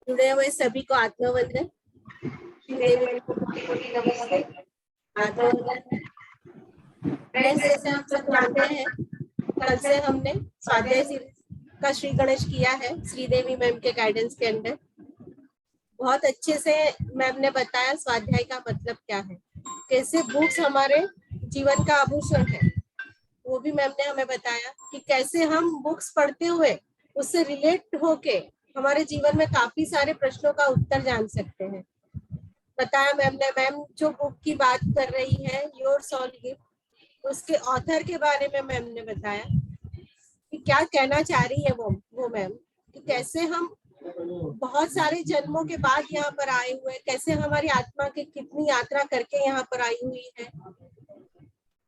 जुड़े हुए सभी को आत्मवंदन। देवी को कोटि नमस्ते। आत्मवंदन। फ्रेंड्स, जैसे आप सब जानते हैं, कल से हमने स्वाध्याय सीरीज का श्री गणेश किया है श्रीदेवी मैम के गाइडेंस के अंडर। बहुत अच्छे से मैम ने बताया स्वाध्याय का मतलब क्या है, कैसे बुक्स हमारे जीवन का आभूषण है। वो भी मैम ने हमें बताया कि कैसे हम बुक्स पढ़ते हुए उससे रिलेट होके हमारे जीवन में काफी सारे प्रश्नों का उत्तर जान सकते हैं। बताया मैम ने। मैम जो बुक की बात कर रही है, योर सोल गिफ्ट, उसके ऑथर के बारे में मैम ने बताया कि क्या कहना चाह रही है वो मैम, कि कैसे हम बहुत सारे जन्मों के बाद यहाँ पर आए हुए, कैसे हमारी आत्मा की कितनी यात्रा करके यहाँ पर आई हुई है,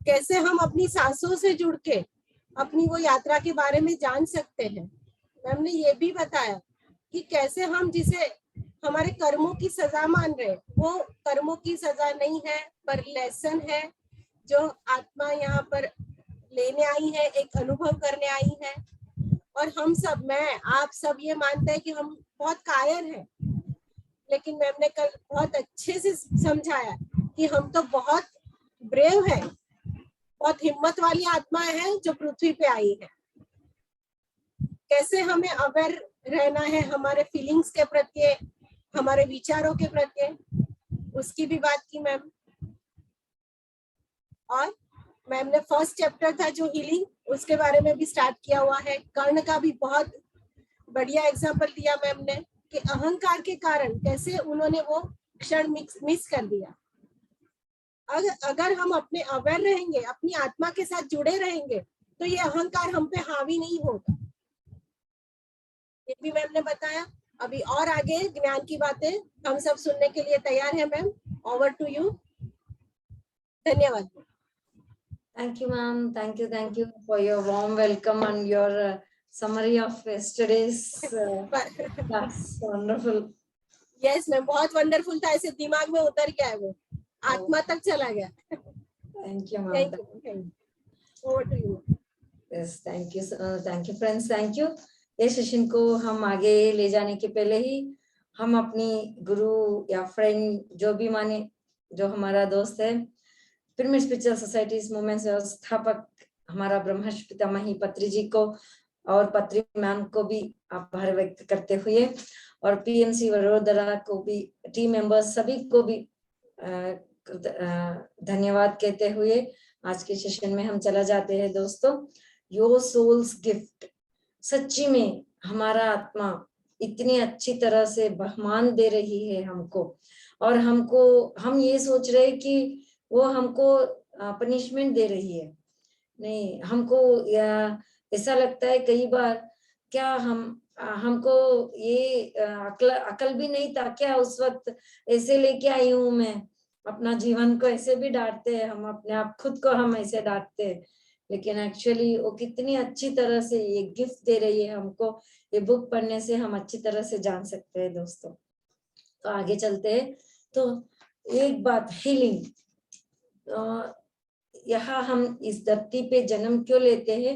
कैसे हम अपनी सांसों से जुड़ के अपनी वो यात्रा के बारे में जान सकते हैं। मैम ने ये भी बताया कि कैसे हम जिसे हमारे कर्मों की सजा मान रहे, वो कर्मों की सजा नहीं है पर लेसन है, जो आत्मा यहाँ पर लेने आई है, एक अनुभव करने आई है। और हम सब, मैं आप सब ये मानते हैं कि हम बहुत कायर हैं, लेकिन मैम ने कल बहुत अच्छे से समझाया कि हम तो बहुत ब्रेव है, बहुत हिम्मत वाली आत्माएं हैं जो पृथ्वी पे आई है। कैसे हमें अवेयर रहना है हमारे फीलिंग्स के प्रति, हमारे विचारों के प्रति, उसकी भी बात की मैम। और मैम ने फर्स्ट चैप्टर था जो हीलिंग, उसके बारे में भी स्टार्ट किया हुआ है। कर्ण का भी बहुत बढ़िया एग्जांपल दिया मैम ने कि अहंकार के कारण कैसे उन्होंने वो क्षण मिस कर दिया। अगर हम अपने अवेयर रहेंगे, अपनी आत्मा के साथ जुड़े रहेंगे, तो ये अहंकार हम पे हावी नहीं होगा। ये भी मैम ने बताया। अभी और आगे ज्ञान की बातें हम सब सुनने के लिए तैयार हैं मैम। Over to you. धन्यवाद। Thank you, ma'am. Thank you for your warm welcome and your summary of yesterday's class. Wonderful. Yes, ma'am, बहुत वंडरफुल था, ऐसे दिमाग में उतर गया है, वो आत्मा तक चला गया। Thank you, ma'am. Thank you. Over to you. Yes, thank you friends, thank you. ये सेशन को हम आगे ले जाने के पहले ही हम अपनी गुरु या फ्रेंड जो भी माने, जो हमारा दोस्त है, पिरामिड स्पिरिचुअल सोसाइटीज मूवमेंट व्यवस्थापक हमारा ब्रह्मर्षि पितामही पत्री जी को और पत्री मैम को भी आभार व्यक्त करते हुए, और पीएमसी वडोदरा को भी, टीम मेंबर्स सभी को भी धन्यवाद कहते हुए आज के सेशन में हम चला जाते हैं। दोस्तों, योर सोल्स गिफ्ट, सच्ची में हमारा आत्मा इतनी अच्छी तरह से बहमान दे रही है हमको, और हम ये सोच रहे कि वो हमको पनिशमेंट दे रही है। नहीं, हमको ऐसा लगता है कई बार, क्या हमको ये अकल भी नहीं था क्या उस वक्त, ऐसे लेके आई हूँ मैं अपना जीवन को, ऐसे भी डांटते हैं हम अपने आप खुद को, हम ऐसे डांटते हैं, लेकिन एक्चुअली वो कितनी अच्छी तरह से ये गिफ्ट दे रही है हमको। ये बुक पढ़ने से हम अच्छी तरह से जान सकते हैं। दोस्तों, तो आगे चलते हैं। तो एक बात, हीलिंग, यहाँ हम इस धरती पे जन्म क्यों लेते हैं?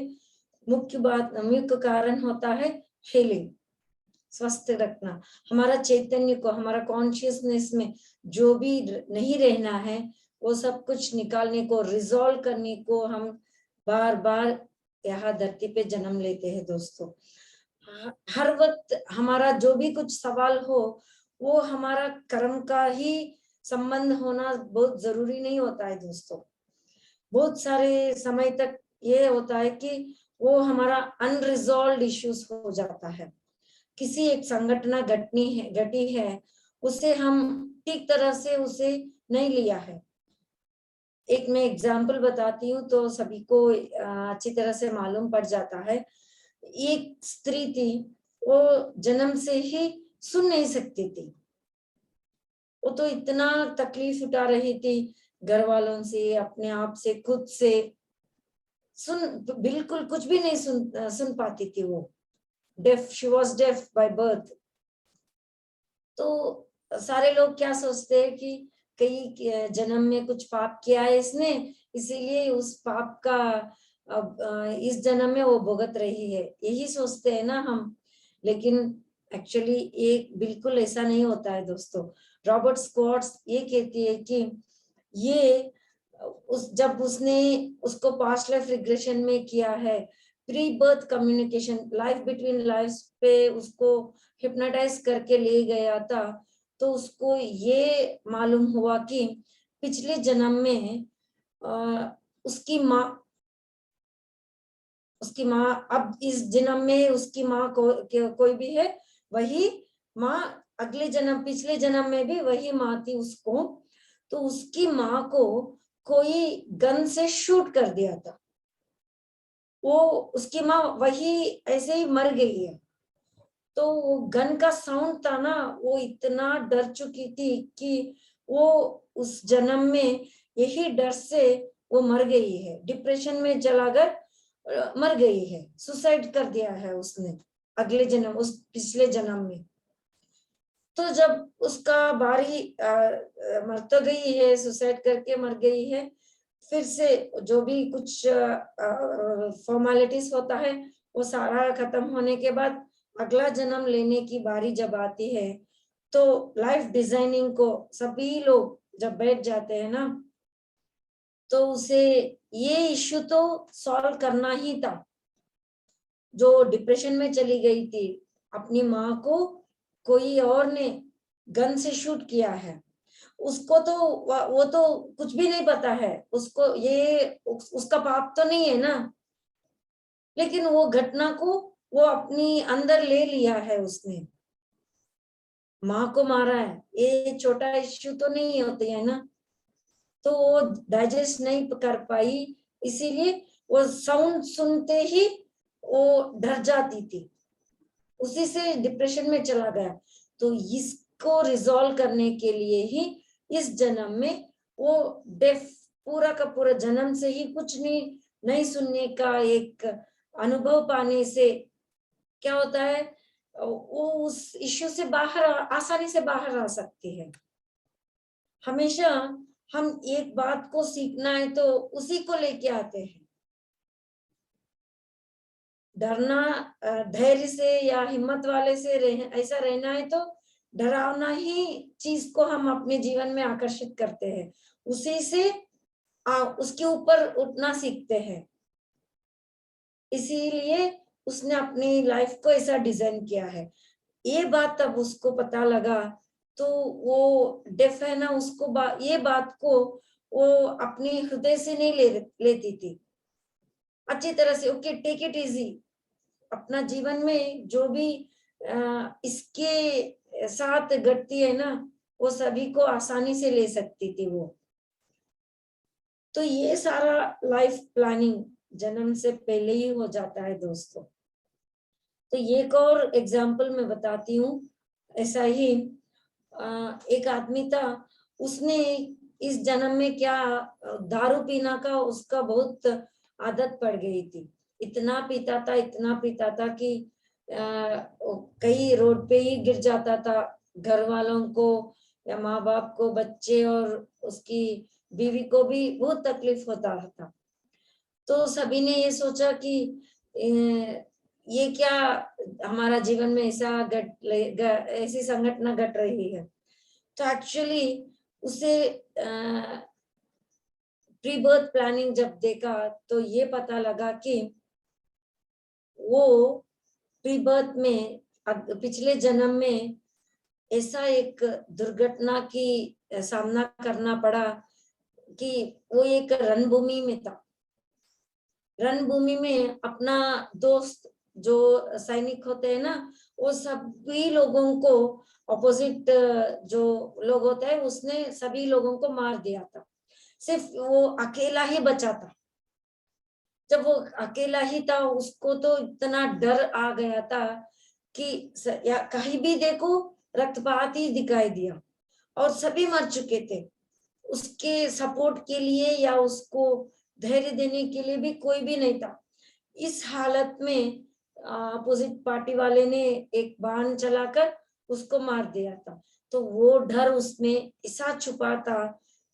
मुख्य कारण होता है हीलिंग, स्वस्थ रखना, हमारा चैतन्य को, हमारा कॉन्शियसनेस में जो भी नहीं रहना है वो सब कुछ निकालने को, रिजॉल्व करने को हम बार बार यहाँ धरती पे जन्म लेते हैं। दोस्तों, हर वक्त हमारा जो भी कुछ सवाल हो वो हमारा कर्म का ही संबंध होना बहुत जरूरी नहीं होता है। दोस्तों, बहुत सारे समय तक ये होता है कि वो हमारा अनरिजॉल्व्ड इश्यूज हो जाता है। किसी एक संघटना घटी है, उसे हम ठीक तरह से उसे नहीं लिया है। एक मैं एग्जाम्पल बताती हूँ तो सभी को अच्छी तरह से मालूम पड़ जाता है। एक स्त्री थी, वो जन्म से ही सुन नहीं सकती थी। वो तो इतना तकलीफ उठा रही थी घर वालों से, अपने आप से, खुद से, बिल्कुल कुछ भी नहीं सुन पाती थी वो। Deaf, she was deaf by birth. तो सारे लोग क्या सोचते हैं कि कई जन्म में कुछ पाप किया है इसने, इसीलिए उस पाप का अब इस जन्म में वो भुगत रही है, यही सोचते हैं ना हम। लेकिन एक्चुअली एक बिल्कुल ऐसा नहीं होता है दोस्तों। रॉबर्ट स्कॉट्स ये कहती है कि ये जब उसने उसको पास्ट लाइफ रिग्रेशन में किया है, pre birth communication, life between lifes पे उसको हिप्नोटाइज करके ले गया था, तो उसको ये मालूम हुआ कि पिछले जन्म में उसकी माँ अब इस जन्म में उसकी माँ कोई भी है, वही माँ अगले जन्म पिछले जन्म में भी वही माँ थी उसको। तो उसकी माँ को कोई गन से शूट कर दिया था, वो उसकी माँ वही ऐसे ही मर गई है। तो वो गन का साउंड था ना, वो इतना डर चुकी थी कि वो उस जन्म में यही डर से वो मर गई है, डिप्रेशन में चलाकर मर गई है, सुसाइड कर दिया है उसने अगले जन्म, उस पिछले जन्म में। तो जब उसका बारी मर तो गई है, सुसाइड करके मर गई है, फिर से जो भी कुछ फॉर्मेलिटीज होता है वो सारा खत्म होने के बाद अगला जन्म लेने की बारी जब आती है, तो लाइफ डिजाइनिंग को सभी लोग जब बैठ जाते हैं ना, तो उसे ये इश्यू तो सॉल्व करना ही था। जो डिप्रेशन में चली गई थी, अपनी माँ को कोई और ने गन से शूट किया है, उसको तो वो तो कुछ भी नहीं पता है, उसको ये उसका पाप तो नहीं है ना, लेकिन वो घटना को वो अपनी अंदर ले लिया है, उसने माँ को मारा है, ये छोटा इश्यू तो नहीं होती है ना, तो वो डाइजेस्ट नहीं कर पाई, इसीलिए वो साउंड सुनते ही वो डर जाती थी, उसी से डिप्रेशन में चला गया। तो इसको रिजॉल्व करने के लिए ही इस जन्म में वो डेफ पूरा का पूरा जन्म से ही कुछ नहीं सुनने का एक अनुभव पाने से क्या होता है, वो उस इश्यू से बाहर आसानी से बाहर आ सकती है। हमेशा हम एक बात को सीखना है तो उसी को लेके आते हैं। डरना धैर्य से या हिम्मत वाले से ऐसा रहना है तो डरावना ही चीज को हम अपने जीवन में आकर्षित करते हैं, उसी से उसके ऊपर उठना सीखते हैं। इसीलिए उसने अपनी लाइफ को ऐसा डिजाइन किया है। ये बात तब उसको पता लगा, तो वो डेफ है ना, उसको ये बात को वो अपने हृदय से नहीं लेती थी अच्छी तरह से। ओके, टेक इट इजी, अपना जीवन में जो भी इसके साथ घटती है ना, वो सभी को आसानी से ले सकती थी वो। तो ये सारा लाइफ प्लानिंग जन्म से पहले ही हो जाता है दोस्तों। तो ये एक और एग्जाम्पल मैं बताती हूँ। ऐसा ही एक आदमी था, उसने इस जन्म में क्या दारू पीना का उसका बहुत आदत पड़ गई थी, इतना पीता था कि कई रोड पे ही गिर जाता था, घर वालों को या माँ बाप को, बच्चे और उसकी बीवी को भी बहुत तकलीफ होता था। तो सभी ने ये सोचा कि ये क्या हमारा जीवन में ऐसा ऐसी संघटना घट रही है। तो एक्चुअली उसे प्री बर्थ प्लानिंग जब देखा तो ये पता लगा कि वो प्री बर्थ में पिछले जन्म में ऐसा एक दुर्घटना की सामना करना पड़ा कि वो एक रणभूमि में था। रणभूमि में अपना दोस्त जो सैनिक होते हैं ना, वो सभी लोगों को, ऑपोजिट जो लोग होते हैं, उसने सभी लोगों को मार दिया था, सिर्फ वो अकेला ही बचा था। जब वो अकेला ही था, उसको तो इतना डर आ गया था कि या कहीं भी देखो रक्तपात ही दिखाई दिया और सभी मर चुके थे। उसके सपोर्ट के लिए या उसको धैर्य देने के लिए भी कोई भी नहीं था। इस हालत में अपोजिट पार्टी वाले ने एक बाण चलाकर उसको मार दिया था। तो वो डर उसमें ऐसा छुपा था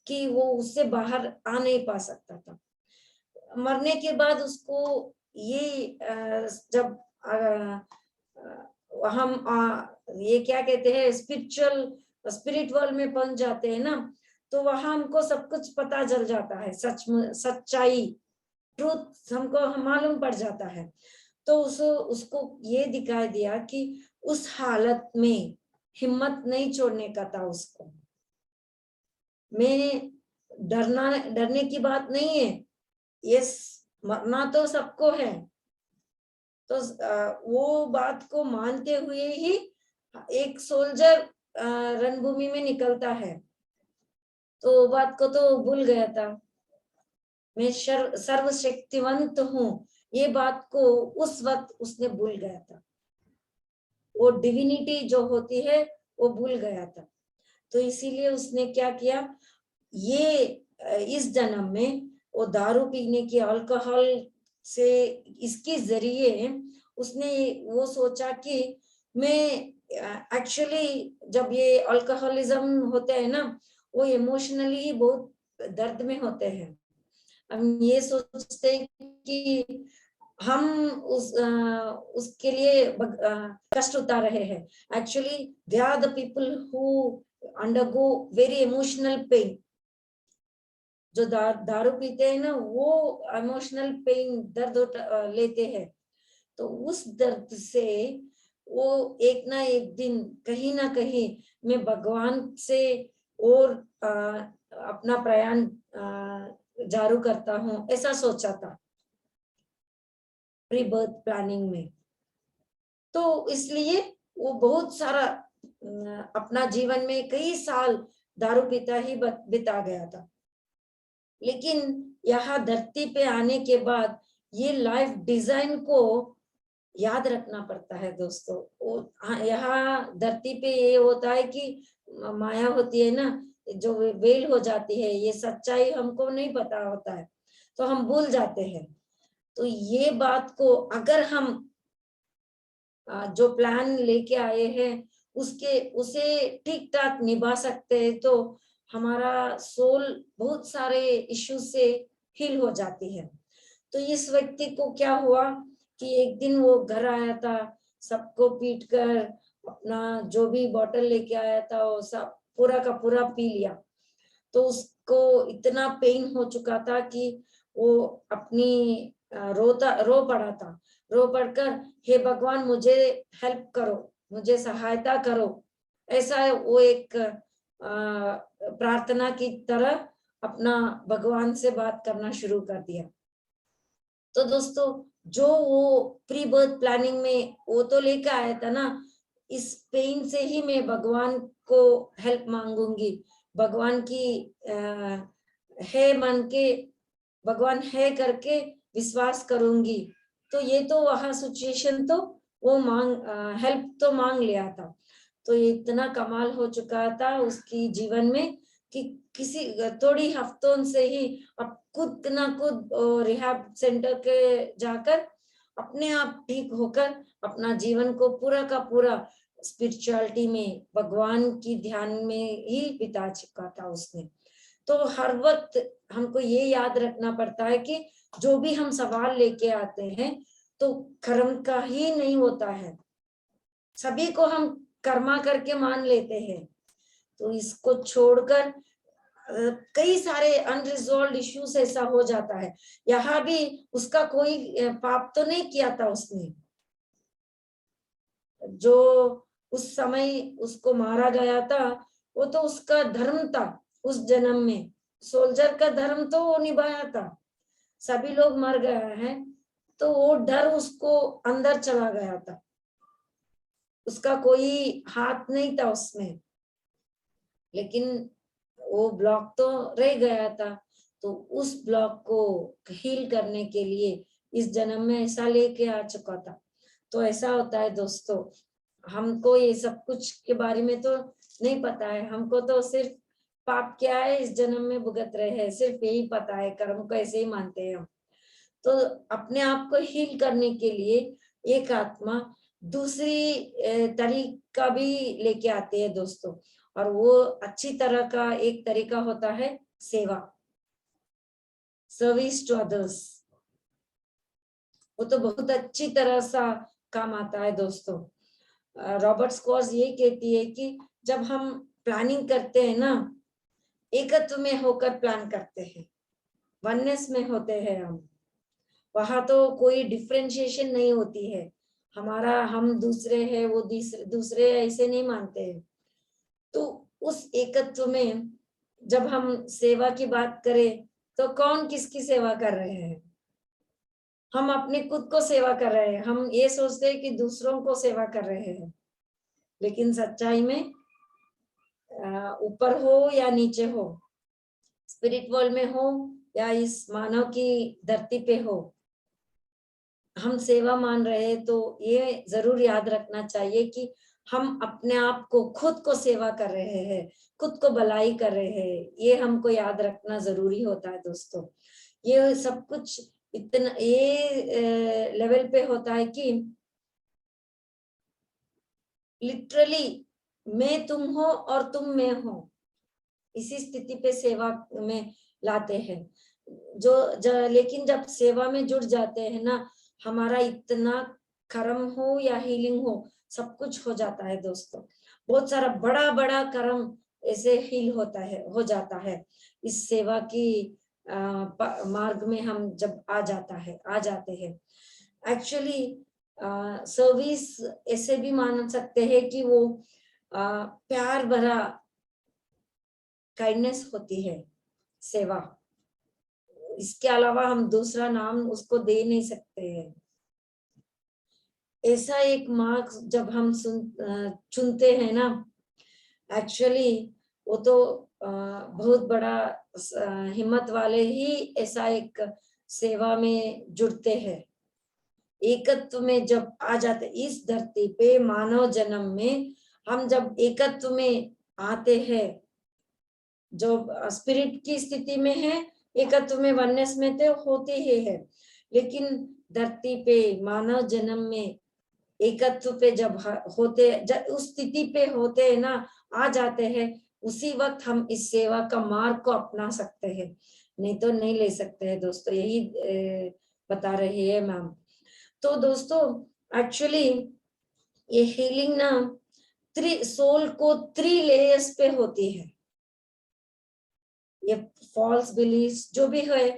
कि वो उससे बाहर आ नहीं पा सकता था। मरने के बाद उसको ये जब हम ये क्या कहते हैं स्पिरिट वर्ल्ड में पहुंच जाते हैं ना, तो वहां हमको सब कुछ पता चल जाता है, सच्चाई ट्रूथ हमको मालूम पड़ जाता है। तो उसको ये दिखाई दिया कि उस हालत में हिम्मत नहीं छोड़ने का था उसको। मैं डरने की बात नहीं है, यस मरना तो सबको है, तो वो बात को मानते हुए ही एक सोल्जर रणभूमि में निकलता है। तो बात को तो भूल गया था, मैं सर्वशक्तिवंत हूँ, ये बात को उस वक्त उसने भूल गया था। वो डिविनिटी जो होती है वो भूल गया था। तो इसीलिए उसने क्या किया, ये इस जन्म में वो दारू पीने की, अल्कोहल से, इसके जरिए उसने वो सोचा कि मैं एक्चुअली जब ये अल्कोहलिज्म होते हैं ना, वो इमोशनली बहुत दर्द में होते हैं। हम ये सोचते हैं कि हम उसके लिए कष्ट उतार रहे हैं। Actually they are the people who undergo very emotional pain. जो दारू पीते हैं ना, वो इमोशनल पेन दर्द लेते हैं। तो उस दर्द से वो एक ना एक दिन कहीं ना कहीं मैं भगवान से और अपना प्रयाण जारी करता हूँ, ऐसा सोचा था प्री बर्थ प्लानिंग में। तो इसलिए वो बहुत सारा अपना जीवन में कई साल दारू पीता ही बिता गया था। लेकिन यहाँ धरती पे आने के बाद ये लाइफ डिजाइन को याद रखना पड़ता है दोस्तों। यहाँ धरती पे ये होता है कि माया होती है ना, जो वेल हो जाती है, ये सच्चाई हमको नहीं पता होता है, तो हम भूल जाते हैं। तो ये बात को अगर हम जो प्लान लेके आए हैं उसे ठीक ठाक निभा सकते हैं, तो हमारा सोल बहुत सारे इश्यूज से हील हो जाती है। तो इस व्यक्ति को क्या हुआ कि एक दिन वो घर आया था, सबको पीट कर अपना जो भी बॉटल लेके आया था वो सब पूरा का पूरा पी लिया। तो उसको इतना पेन हो चुका था कि वो अपनी रो पड़ा था। रो पड़कर, हे भगवान मुझे हेल्प करो, मुझे सहायता करो, ऐसा वो एक प्रार्थना की तरह अपना भगवान से बात करना शुरू कर दिया। तो दोस्तों, जो वो प्री बर्थ प्लानिंग में वो तो लेकर आया था ना, इस पेन से ही मैं भगवान को हेल्प मांगूंगी, भगवान की है मान के, भगवान है करके विश्वास करूंगी। तो ये तो वहां सिचुएशन तो वो हेल्प तो मांग लिया था। तो ये इतना कमाल हो चुका था उसकी जीवन में कि किसी थोड़ी हफ्तों से ही अब खुद ना खुद रिहैब सेंटर के जाकर अपने आप ठीक होकर अपना जीवन को पूरा का पूरा स्पिरिचुअलिटी में, भगवान की ध्यान में ही बिता चुका था उसने। तो हर वक्त हमको ये याद रखना पड़ता है कि जो भी हम सवाल लेके आते हैं तो कर्म का ही नहीं होता है, सभी को हम कर्मा करके मान लेते हैं। तो इसको छोड़कर कई सारे अनरिजॉल्व इश्यूज ऐसा हो जाता है। यहाँ भी उसका कोई पाप तो नहीं किया था उसने, जो उस समय उसको मारा गया था वो तो उसका धर्म था। उस जन्म में सोल्जर का धर्म तो वो निभाया था, सभी लोग मर गए हैं, तो वो डर उसको अंदर चला गया था, उसका कोई हाथ नहीं था उसमें। लेकिन वो ब्लॉक तो रह गया था, तो उस ब्लॉक को हील करने के लिए इस जन्म में ऐसा लेके आ चुका था। तो ऐसा होता है दोस्तों, हमको ये सब कुछ के बारे में तो नहीं पता है, हमको तो सिर्फ पाप क्या है इस जन्म में भुगत रहे हैं, सिर्फ यही पता है, कर्म को ऐसे ही मानते हैं हम। तो अपने आप को हील करने के लिए एक आत्मा दूसरी तरीका भी लेके आती है दोस्तों, और वो अच्छी तरह का एक तरीका होता है सेवा, सर्विस टू अदर्स। वो तो बहुत अच्छी तरह सा काम आता है दोस्तों। रॉबर्ट स्कॉर्स ये कहती है कि जब हम प्लानिंग करते हैं ना, एकत्व में होकर प्लान करते हैं, वननेस में होते हैं हम, वहां तो कोई डिफरेंशिएशन नहीं होती है। हमारा हम दूसरे है, वो दूसरे ऐसे नहीं मानते हैं। तो उस एकत्व में जब हम सेवा की बात करें तो कौन किसकी सेवा कर रहे हैं? हम अपने खुद को सेवा कर रहे हैं। हम ये सोचते हैं कि दूसरों को सेवा कर रहे हैं, लेकिन सच्चाई में ऊपर हो या नीचे हो, स्पिरिट वर्ल्ड में हो या इस मानव की धरती पे हो, हम सेवा मान रहे हैं। तो ये जरूर याद रखना चाहिए कि हम अपने आप को, खुद को सेवा कर रहे हैं, खुद को भलाई कर रहे हैं। ये हमको याद रखना जरूरी होता है दोस्तों। ये सब कुछ इतना ये लेवल पे होता है कि लिटरली मैं तुम हो और तुम मैं हो, इसी स्थिति पे सेवा में लाते हैं। लेकिन जब सेवा में जुड़ जाते हैं ना, हमारा इतना कर्म हो या हीलिंग हो, सब कुछ हो जाता है दोस्तों। बहुत सारा बड़ा बड़ा कर्म ऐसे हील होता है, हो जाता है इस सेवा की मार्ग में हम जब आ जाते हैं। एक्चुअली सर्विस ऐसे भी मान सकते हैं कि वो प्यार भरा काइंडनेस होती है सेवा। इसके अलावा हम दूसरा नाम उसको दे नहीं सकते हैं। ऐसा एक मार्ग जब हम चुनते हैं ना, एक्चुअली वो तो बहुत बड़ा हिम्मत वाले ही ऐसा एक सेवा में जुड़ते हैं। एकत्व में जब आ जाते, इस धरती पे मानव जन्म में हम जब एकत्व में आते हैं, जो स्पिरिट की स्थिति में है, एकत्व में वननेस में तो होते ही है, लेकिन धरती पे मानव जन्म में एकत्व पे जब होते, जब उस स्थिति पे होते हैं ना, आ जाते हैं, उसी वक्त हम इस सेवा का मार्ग को अपना सकते हैं, नहीं तो नहीं ले सकते हैं दोस्तों। यही बता रही है मैम। तो दोस्तों एक्चुअली ये हीलिंग ना सोल को 3 लेयर्स पे होती है। ये फॉल्स बिलीफ जो भी है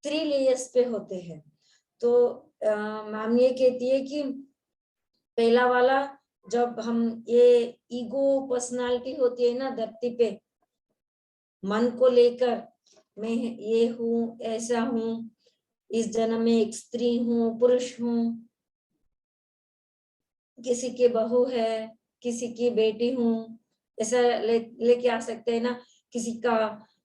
3 लेयर्स पे होते हैं। तो मैम ये कहती है कि पहला वाला, जब हम ये ईगो पर्सनालिटी होती है ना धरती पे, मन को लेकर मैं ये हूँ, ऐसा हूँ, इस जन्म में एक स्त्री हूँ, पुरुष हूँ, किसी की बहू है, किसी की बेटी हूँ, ऐसा लेके आ सकते हैं ना, किसी का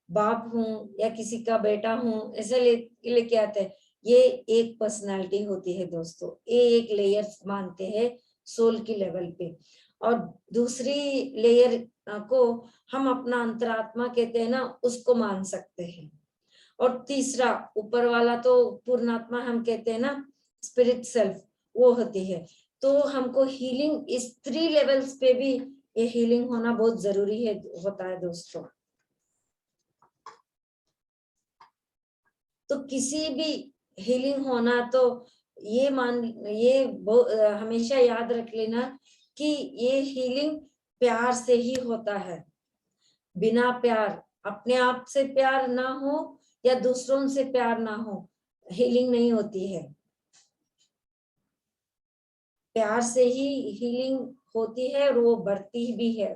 बाप हूँ या किसी का बेटा हूँ, ऐसा लेके आते हैं। ये एक पर्सनालिटी होती है दोस्तों, ये एक लेयर मानते हैं सोल की लेवल पे। और दूसरी लेयर को हम अपना अंतरात्मा कहते हैं ना, उसको मान सकते हैं। और तीसरा ऊपर वाला तो पूर्णात्मा हम कहते हैं ना, स्पिरिट सेल्फ, वो होती है। तो हमको हीलिंग इस 3 लेवल्स पे भी ये हीलिंग होना बहुत जरूरी है, होता है दोस्तों। तो किसी भी हीलिंग होना तो ये हमेशा याद रख लेना कि ये हीलिंग प्यार से ही होता है। बिना प्यार, अपने आप से प्यार ना हो या दूसरों से प्यार ना हो, हीलिंग नहीं होती है। प्यार से ही हीलिंग होती है और वो बढ़ती भी है।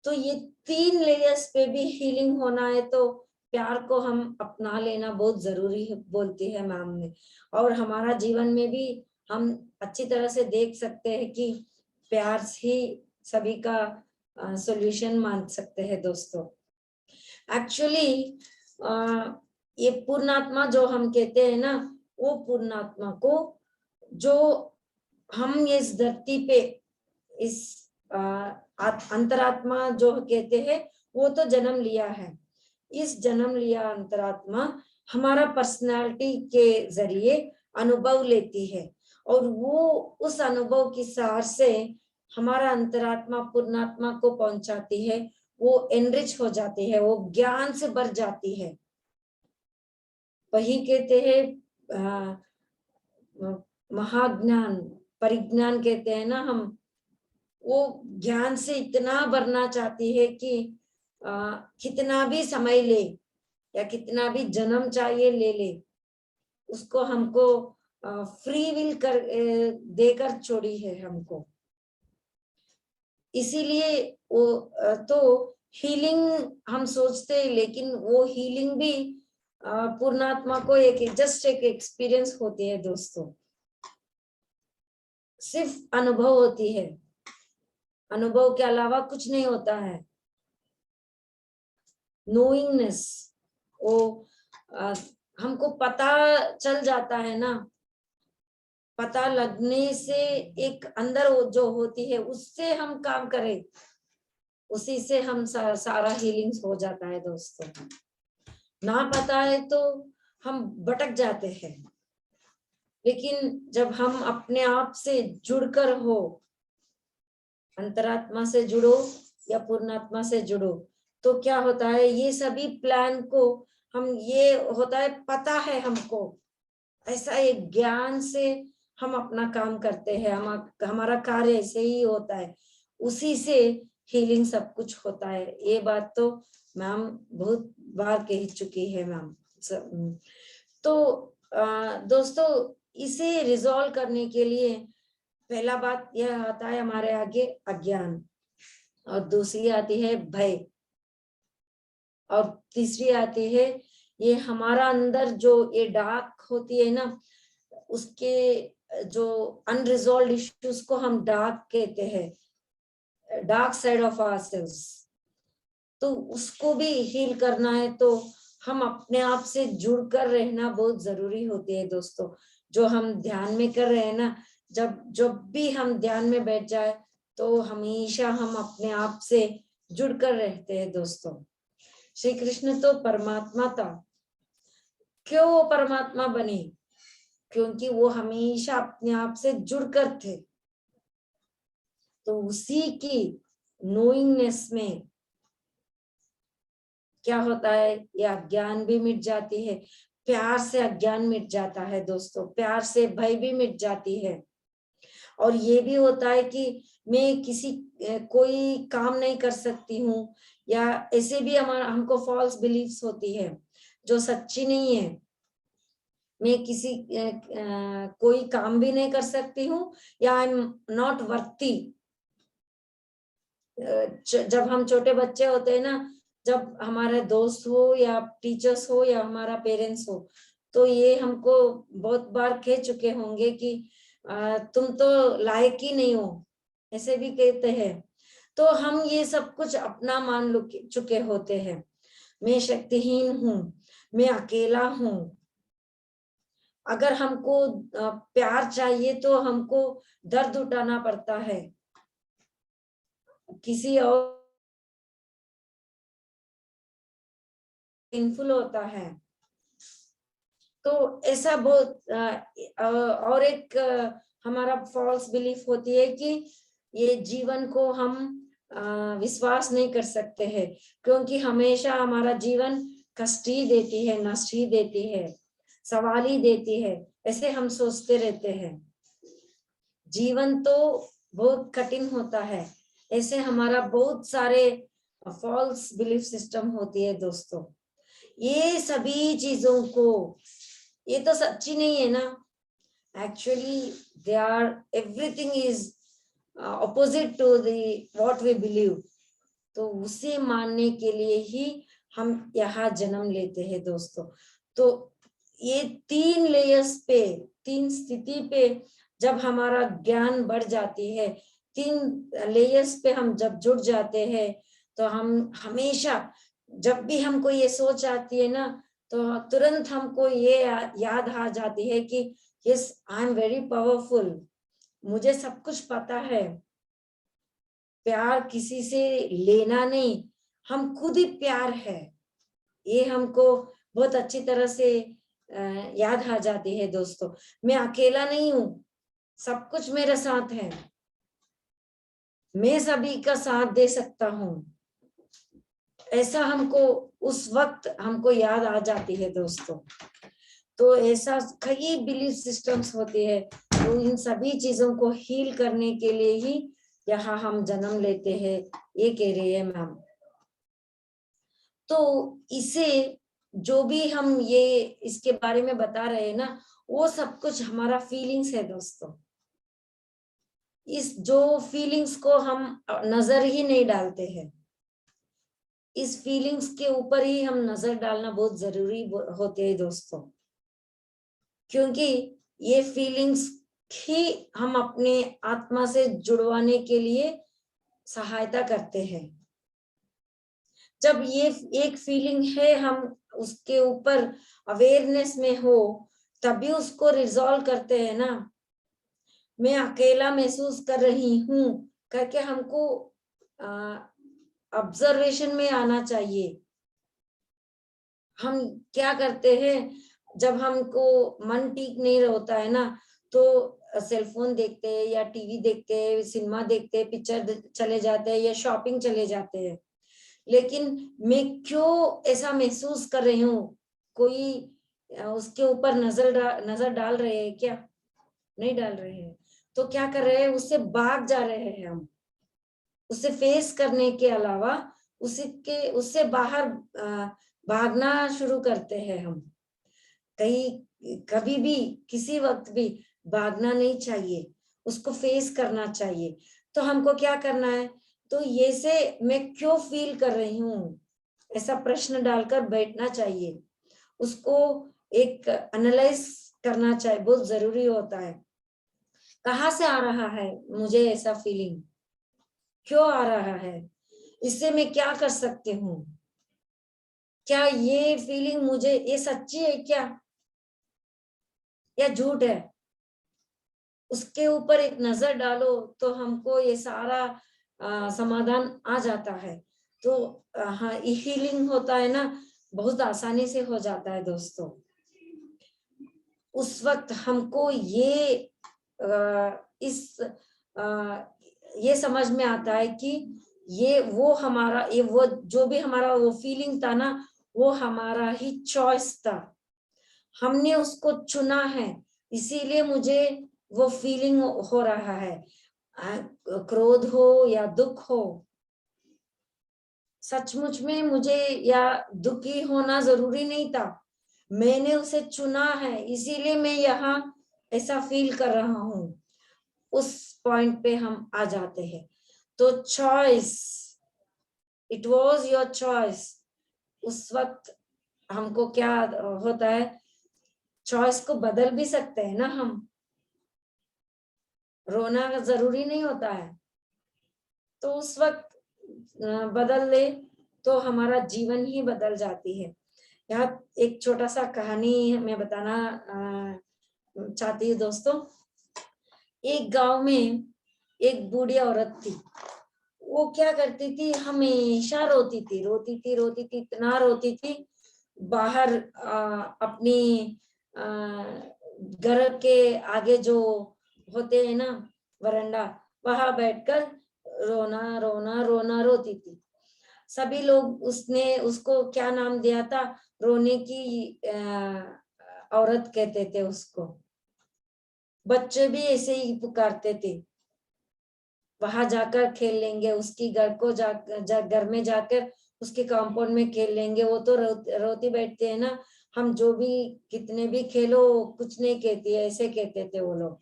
तो ये 3 लेयर्स पे भी हीलिंग होना है तो प्यार को हम अपना लेना बहुत जरूरी है, बोलती है मैम ने। और हमारा जीवन में भी हम अच्छी तरह से देख सकते हैं कि प्यार ही सभी का सॉल्यूशन मान सकते हैं दोस्तों। एक्चुअली ये पूर्णात्मा जो हम कहते हैं ना, वो पूर्णात्मा को जो हम इस धरती पे इस अंतरात्मा जो कहते हैं, वो तो जन्म लिया है। इस जन्म लिया अंतरात्मा हमारा पर्सनालिटी के जरिए अनुभव लेती है, और वो उस अनुभव की सार से हमारा अंतरात्मा पूर्णात्मा को पहुंचाती है। वो एनरिच हो जाती है, वो ज्ञान से भर जाती है। वही कहते हैं महाज्ञान, परिज्ञान कहते हैं ना हम, वो ज्ञान से इतना भरना चाहती है कि कितना भी समय ले या कितना भी जन्म चाहिए ले ले, उसको हमको फ्री विल कर देकर छोड़ी है हमको। इसीलिए वो तो हीलिंग हम सोचते हैं, लेकिन वो हीलिंग भी पूर्णात्मा को एक जस्ट एक एक्सपीरियंस होती है दोस्तों, सिर्फ अनुभव होती है, अनुभव के अलावा कुछ नहीं होता है। नोइंगनेस, वो हमको पता चल जाता है ना, पता लगने से एक अंदर वो जो होती है उससे हम काम करें, उसी से हम सारा हीलिंग्स हो जाता है दोस्तों। ना पता है तो हम भटक जाते हैं, लेकिन जब हम अपने आप से जुड़कर हो, अंतरात्मा से जुड़ो या पूर्णात्मा से जुड़ो, तो क्या होता है, ये सभी प्लान को हम, ये होता है पता है हमको, ऐसा एक ज्ञान से हम अपना काम करते हैं, हमारा कार्य ऐसे ही होता है, उसी से हीलिंग सब कुछ होता है। ये बात तो मैम बहुत बार कह चुकी है मैम। तो दोस्तों, इसे रिजॉल्व करने के लिए पहला बात यह आता है हमारे आगे अज्ञान, और दूसरी आती है भय, और तीसरी आती है ये हमारा अंदर जो ये डार्क होती है ना, उसके जो अनरिजॉल्व इश्यूज को हम डार्क कहते हैं, डार्क साइड ऑफ आवरसेल्व्स। तो उसको भी हील करना है तो हम अपने आप से जुड़कर रहना बहुत जरूरी होती है दोस्तों। जो हम ध्यान में कर रहे हैं ना, जब भी हम ध्यान में बैठ जाए तो हमेशा हम अपने आप से जुड़कर रहते हैं दोस्तों। श्री कृष्ण तो परमात्मा था, क्यों वो परमात्मा बने? क्योंकि वो हमेशा अपने आप से जुड़कर थे। तो उसी की नोइंगनेस में क्या होता है, ये अज्ञान भी मिट जाती है, प्यार से अज्ञान मिट जाता है दोस्तों, प्यार से भय भी मिट जाती है। और ये भी होता है कि मैं कोई काम नहीं कर सकती हूँ, या ऐसे भी हमको फॉल्स बिलीफ्स होती है जो सच्ची नहीं है। मैं कोई काम भी नहीं कर सकती हूँ, या आई एम नॉट वर्ती। जब हम छोटे बच्चे होते हैं ना, जब हमारे दोस्त हो या टीचर्स हो या हमारा पेरेंट्स हो, तो ये हमको बहुत बार कह चुके होंगे कि तुम तो लायक ही नहीं हो, ऐसे भी कहते हैं। तो हम ये सब कुछ अपना मान चुके होते हैं। मैं शक्तिहीन हूँ, मैं अकेला हूँ। अगर हमको प्यार चाहिए तो हमको दर्द उठाना पड़ता है, किसी और पेनफुल होता है। तो ऐसा बहुत और एक हमारा फॉल्स बिलीफ होती है कि ये जीवन को हम विश्वास नहीं कर सकते हैं, क्योंकि हमेशा हमारा जीवन कष्ट ही देती है, नष्ट ही देती है, सवाल ही देती है, ऐसे हम सोचते रहते हैं। जीवन तो बहुत कठिन होता है, ऐसे हमारा बहुत सारे फॉल्स बिलीफ सिस्टम होती है दोस्तों। ये सभी चीजों को, ये तो सच्ची नहीं है ना, actually they are, everything is opposite to the what we believe. तो उसे मानने के लिए ही हम यहाँ जन्म लेते हैं दोस्तों। तो ये 3 लेयर्स पे, 3 स्थिति पे जब हमारा ज्ञान बढ़ जाती है, 3 लेयर्स पे हम जब जुड़ जाते हैं, तो हम हमेशा, जब भी हमको ये सोच आती है ना, तो तुरंत हमको ये याद आ जाती है कि yes, I am very powerful, मुझे सब कुछ पता है। प्यार किसी से लेना नहीं, हम खुद ही प्यार है, ये हमको बहुत अच्छी तरह से याद आ जाती है दोस्तों। मैं अकेला नहीं हूँ, सब कुछ मेरे साथ है, मैं सभी का साथ दे सकता हूँ, ऐसा हमको उस वक्त हमको याद आ जाती है दोस्तों। तो ऐसा कई बिलीफ सिस्टम्स होते हैं तो इन सभी चीजों को हील करने के लिए ही यहाँ हम जन्म लेते हैं, ये कह रही है मैम। तो इसे जो भी हम ये इसके बारे में बता रहे हैं ना, वो सब कुछ हमारा फीलिंग्स है दोस्तों। इस जो फीलिंग्स को हम नजर ही नहीं डालते हैं, इस फीलिंग्स के ऊपर ही हम नजर डालना बहुत जरूरी होते हैं दोस्तों, क्योंकि ये फीलिंग्स ही हम अपने आत्मा से जुड़वाने के लिए सहायता करते हैं। जब ये एक फीलिंग है, हम उसके ऊपर अवेयरनेस में हो, तभी उसको रिजॉल्व करते हैं ना। मैं अकेला महसूस कर रही हूँ करके हमको ऑब्जर्वेशन में आना चाहिए। हम क्या करते हैं, जब हमको मन ठीक नहीं होता है ना, तो सेलफोन देखते हैं या टीवी देखते हैं, सिनेमा देखते हैं, पिक्चर चले जाते हैं या शॉपिंग चले जाते हैं। लेकिन मैं क्यों ऐसा महसूस कर रही हूँ, कोई उसके ऊपर नजर डाल रहे हैं क्या? नहीं डाल रहे हैं। तो क्या कर रहे हैं, उससे भाग जा रहे हैं हम। उससे फेस करने के अलावा उससे बाहर भागना शुरू करते हैं हम। कभी भी किसी वक्त भी भागना नहीं चाहिए, उसको फेस करना चाहिए। तो हमको क्या करना है, तो ये से मैं क्यों फील कर रही हूँ, ऐसा प्रश्न डालकर बैठना चाहिए। उसको एक एनालाइज करना चाहिए, बहुत जरूरी होता है। कहाँ से आ रहा है मुझे ऐसा फीलिंग, क्यों आ रहा है, इससे मैं क्या कर सकती हूँ? क्या ये फीलिंग मुझे ये सच्ची है क्या या झूठ है? उसके ऊपर एक नजर डालो तो हमको ये सारा समाधान आ जाता है। तो हाँ, हीलिंग होता है ना, बहुत आसानी से हो जाता है दोस्तों। उस वक्त हमको ये समझ में आता है कि वो जो भी हमारा वो फीलिंग था ना, वो हमारा ही चॉइस था, हमने उसको चुना है, इसीलिए मुझे वो फीलिंग हो रहा है। क्रोध हो या दुख हो, सचमुच में मुझे या दुखी होना जरूरी नहीं था, मैंने उसे चुना है, इसीलिए मैं यहाँ ऐसा फील कर रहा हूँ। उस पॉइंट पे हम आ जाते हैं। तो choice, it was your choice. उस वक्त हमको क्या होता है, चॉइस को बदल भी सकते हैं ना हम, रोना जरूरी नहीं होता है। तो उस वक्त बदल ले तो हमारा जीवन ही बदल जाती है। यहाँ एक छोटा सा कहानी मैं बताना चाहती हूँ दोस्तों। एक गांव में एक बूढ़ी औरत थी। वो क्या करती थी, हमेशा रोती थी, इतना रोती थी। बाहर अपनी घर के आगे जो होते हैं ना वरांडा, वहां बैठकर रोना रोती थी। सभी लोग उसको क्या नाम दिया था, रोने की औरत कहते थे उसको। बच्चे भी ऐसे ही पुकारते थे, वहां जाकर खेल लेंगे, उसकी घर में जाकर उसके कंपाउंड में खेल लेंगे। वो तो रोती बैठते हैं ना, हम जो भी कितने भी खेलो कुछ नहीं कहती है, ऐसे कहते थे वो लोग।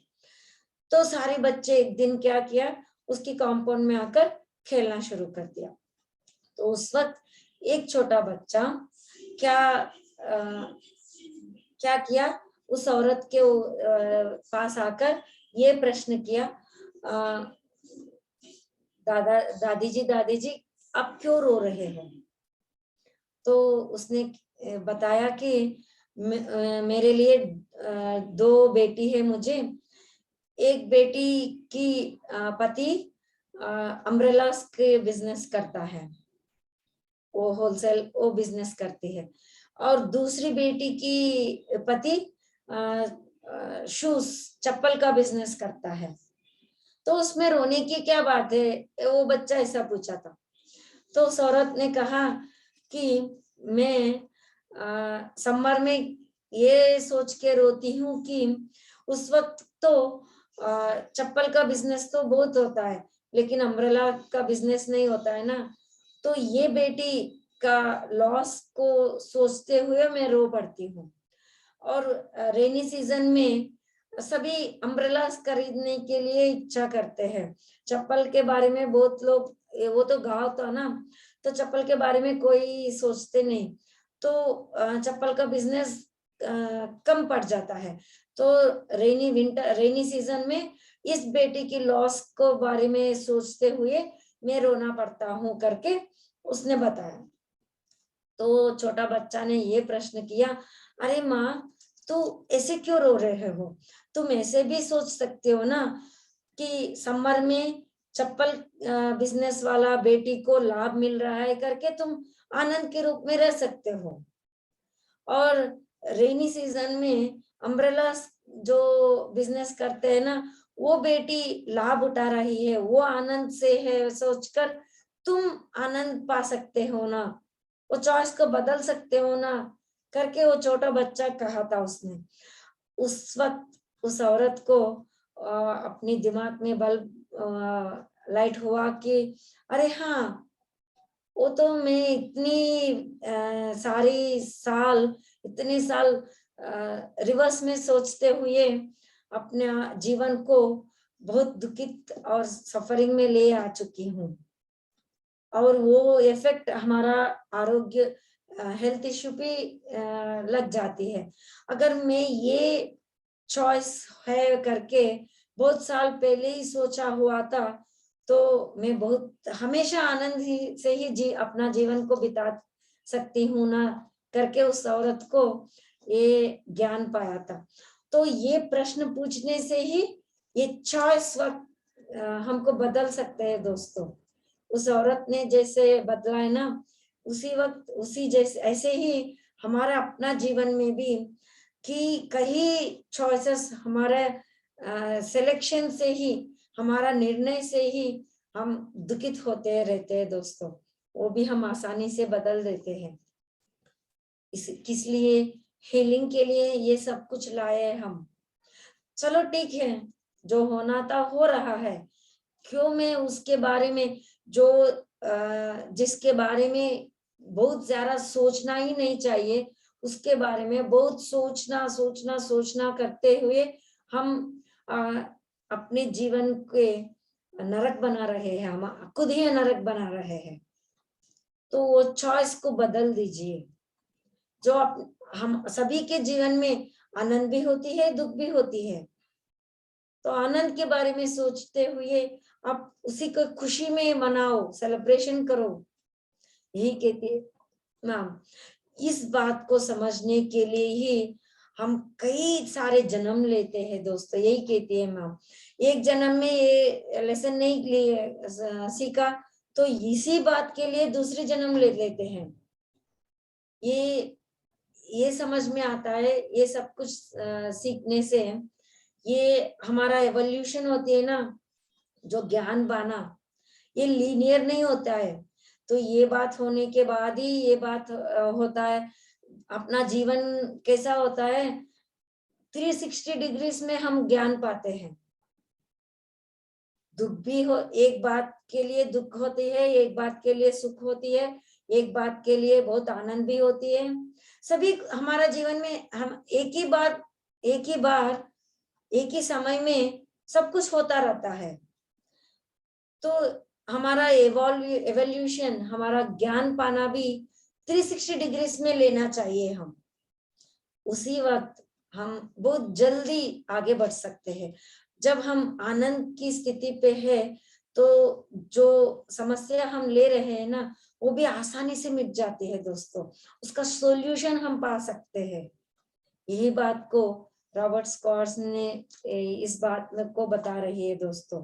तो सारे बच्चे एक दिन क्या किया, उसकी कंपाउंड में आकर खेलना शुरू कर दिया। तो उस वक्त एक छोटा बच्चा क्या किया, उस औरत के पास आकर ये प्रश्न किया, दादी जी आप क्यों रो रहे हो? तो उसने बताया कि मेरे लिए 2 बेटी है मुझे। एक बेटी की पति अम्ब्रेला के बिजनेस करता है, वो होलसेल वो बिजनेस करती है, और दूसरी बेटी की पति शूज चप्पल का बिजनेस करता है। तो उसमें रोने की क्या बात है, वो बच्चा ऐसा पूछा था। तो उस औरत ने कहा कि मैं समर में ये सोच के रोती हूँ कि उस वक्त तो चप्पल का बिजनेस तो बहुत होता है, लेकिन अम्ब्रेला का बिजनेस नहीं होता है ना। तो ये बेटी का लॉस को सोचते हुए मैं रो पड़ती हूँ। और रेनी सीजन में सभी अम्ब्रेलास खरीदने के लिए इच्छा करते हैं। चप्पल के बारे में बहुत लोग, वो तो गाँव था ना, तो चप्पल के बारे में कोई सोचते नहीं, तो चप्पल का बिजनेस कम पड़ जाता है। तो रेनी सीजन में इस बेटी की लॉस को बारे में सोचते हुए मैं रोना पड़ता हूँ करके उसने बताया। तो छोटा बच्चा ने ये प्रश्न किया, अरे माँ, तू ऐसे क्यों रो रहे हो? तुम ऐसे भी सोच सकते हो ना कि समर में चप्पल बिजनेस वाला बेटी को लाभ मिल रहा है करके तुम आनंद के रूप में रह सकते हो। और रेनी सीजन में अम्ब्रेला जो बिजनेस करते हैं ना, वो बेटी लाभ उठा रही है, वो आनंद से है, सोचकर तुम आनंद पा सकते हो ना, वो चॉइस को बदल सकते हो ना करके वो छोटा बच्चा कहा था उसने। उस वक्त उस औरत को अपनी दिमाग में बल्ब लाइट हुआ कि अरे हाँ, वो तो मैं इतनी साल रिवर्स में सोचते हुए अपने जीवन को बहुत दुखित और सफरिंग में ले आ चुकी हूँ, और वो इफेक्ट हमारा आरोग्य हेल्थ इश्यू पे लग जाती है। अगर मैं ये चॉइस है करके बहुत साल पहले ही सोचा हुआ था, तो मैं बहुत हमेशा आनंद से ही अपना जीवन को बिता सकती हूँ ना करके उस औरत को ये ज्ञान पाया था। तो ये प्रश्न पूछने से ही ये चॉइस वक्त हमको बदल सकते हैं दोस्तों। उस औरत ने जैसे बदला है ना, उसी वक्त उसी जैसे ऐसे ही हमारा अपना जीवन में भी कि कई चॉइसेस हमारे सिलेक्शन से ही, हमारा निर्णय से ही हम दुखित होते रहते हैं दोस्तों, वो भी हम आसानी से बदल देते हैं। किस लिए? हीलिंग के लिए ये सब कुछ लाए हम। चलो ठीक है, जो होना था हो रहा है, क्यों मैं उसके बारे में जिसके बारे में बहुत ज्यादा सोचना ही नहीं चाहिए, उसके बारे में बहुत सोचना करते हुए हम अपने जीवन के नरक बना रहे हैं, हम खुद ही नरक बना रहे हैं। तो वो चॉइस को बदल दीजिए। जो हम सभी के जीवन में आनंद भी होती है, दुख भी होती है, तो आनंद के बारे में सोचते हुए आप उसी को खुशी में मनाओ, सेलिब्रेशन करो, यही कहती है मैम। इस बात को समझने के लिए ही हम कई सारे जन्म लेते हैं दोस्तों, यही कहती है मैम। एक जन्म में ये लेसन नहीं सीखा तो इसी बात के लिए दूसरे जन्म ले लेते हैं। ये समझ में आता है, ये सब कुछ सीखने से ये हमारा एवोल्यूशन होती है ना, जो ज्ञान पाना, ये लीनियर नहीं होता है। तो ये बात होने के बाद ही ये बात होता है। अपना जीवन कैसा होता है, 360 डिग्रीज में हम ज्ञान पाते हैं। दुख भी हो, एक बात के लिए दुख होती है, एक बात के लिए सुख होती है, एक बात के लिए बहुत आनंद भी होती है। सभी हमारा जीवन में हम एक ही समय में सब कुछ होता रहता है। तो हमारा एवोल्यूशन, हमारा ज्ञान पाना भी 360 डिग्रीज में लेना चाहिए हम। उसी वक्त हम बहुत जल्दी आगे बढ़ सकते हैं। जब हम आनंद की स्थिति पे है, तो जो समस्या हम ले रहे हैं ना, वो भी आसानी से मिट जाती है दोस्तों, उसका सॉल्यूशन हम पा सकते हैं। यही बात को रॉबर्ट स्कॉर्स ने इस बात को बता रही है दोस्तों।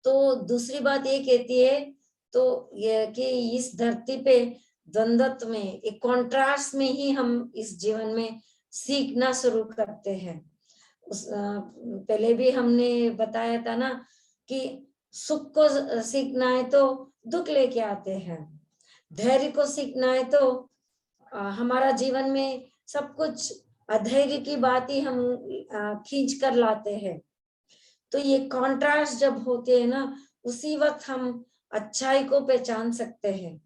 तो दूसरी बात ये कहती है तो ये कि इस धरती पे द्वंद्व में, एक कॉन्ट्रास्ट में ही हम इस जीवन में सीखना शुरू करते हैं। पहले भी हमने बताया था ना कि सुख को सीखना है तो दुख लेके आते हैं, धैर्य को सीखना है तो हमारा जीवन में सब कुछ अधैर्य की बात ही हम खींच कर लाते हैं। तो ये कॉन्ट्रास्ट जब होते हैं ना, उसी वक्त हम अच्छाई को पहचान सकते हैं।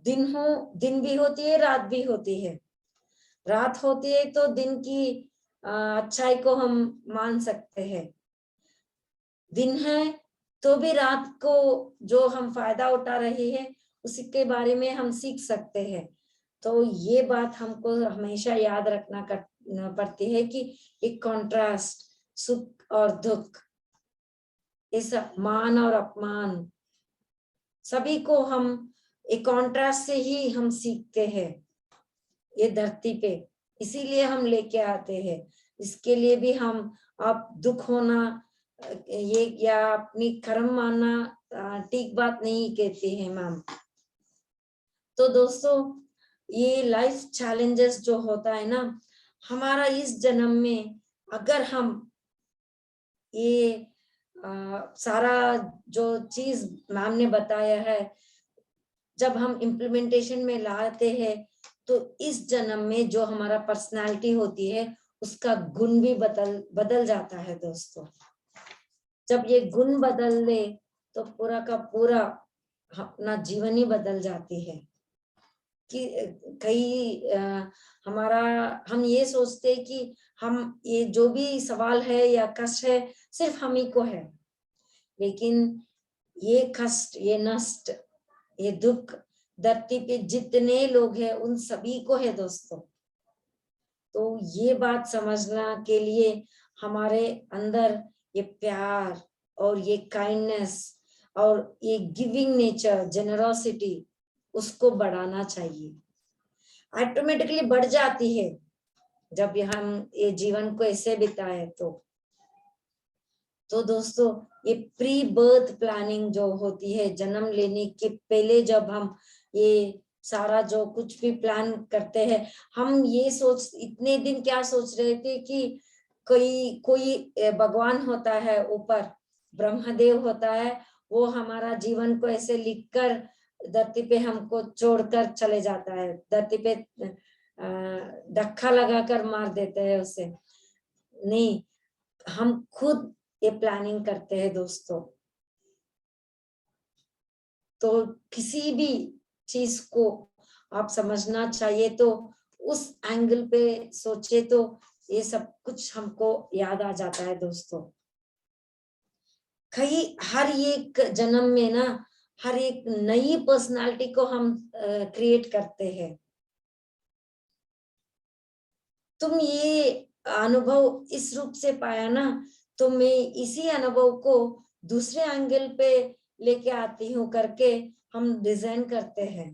दिन भी होती है, रात भी होती है। रात होती है तो दिन की अच्छाई को हम मान सकते हैं। दिन है तो भी रात को जो हम फायदा उठा रहे हैं उसी के बारे में हम सीख सकते हैं। तो ये बात हमको हमेशा याद रखना पड़ती है कि एक कॉन्ट्रास्ट, सुख और दुख, इस मान और अपमान, सभी को हम एक कॉन्ट्रास्ट से ही हम सीखते हैं ये धरती पे, इसीलिए हम लेके आते हैं। इसके लिए भी हम अब दुख होना ये या अपनी कर्म मानना ठीक बात नहीं कहते हैं मैम। तो दोस्तों, ये लाइफ चैलेंजेस जो होता है ना हमारा इस जन्म में, अगर हम ये सारा जो चीज मैम ने बताया है जब हम इम्प्लीमेंटेशन में लाते हैं तो इस जन्म में जो हमारा पर्सनालिटी होती है उसका गुण भी बदल जाता है दोस्तों। जब ये गुण बदल ले तो पूरा का पूरा अपना जीवन ही बदल जाती है। कि कई हमारा हम ये सोचते हैं कि हम ये जो भी सवाल है या कष्ट है सिर्फ हम ही को है, लेकिन ये कष्ट, ये नष्ट, ये दुख धरती पे जितने लोग हैं उन सभी को है दोस्तों। तो ये बात समझना के लिए हमारे अंदर ये प्यार और ये काइंडनेस और ये गिविंग नेचर, जेनरोसिटी, उसको बढ़ाना चाहिए। ऑटोमेटिकली बढ़ जाती है जब हम ये जीवन को ऐसे बिताए। तो दोस्तों, ये प्री बर्थ प्लानिंग जो होती है, जन्म लेने के पहले जब हम ये सारा जो कुछ भी प्लान करते हैं, हम ये इतने दिन क्या सोच रहे थे कि कोई भगवान होता है ऊपर, ब्रह्मदेव होता है, वो हमारा जीवन को ऐसे लिखकर धरती पे हमको छोड़कर चले जाता है, धरती पे धक्का लगाकर मार देते हैं उसे। नहीं, हम खुद ये प्लानिंग करते हैं दोस्तों। तो किसी भी चीज को आप समझना चाहिए तो उस एंगल पे सोचे तो ये सब कुछ हमको याद आ जाता है दोस्तों। हर एक जन्म में ना हर एक नई पर्सनालिटी को हम क्रिएट करते हैं। तुम ये अनुभव इस रूप से पाया ना, तो मैं इसी अनुभव को दूसरे एंगल पे लेके आती हूँ करके हम डिजाइन करते हैं।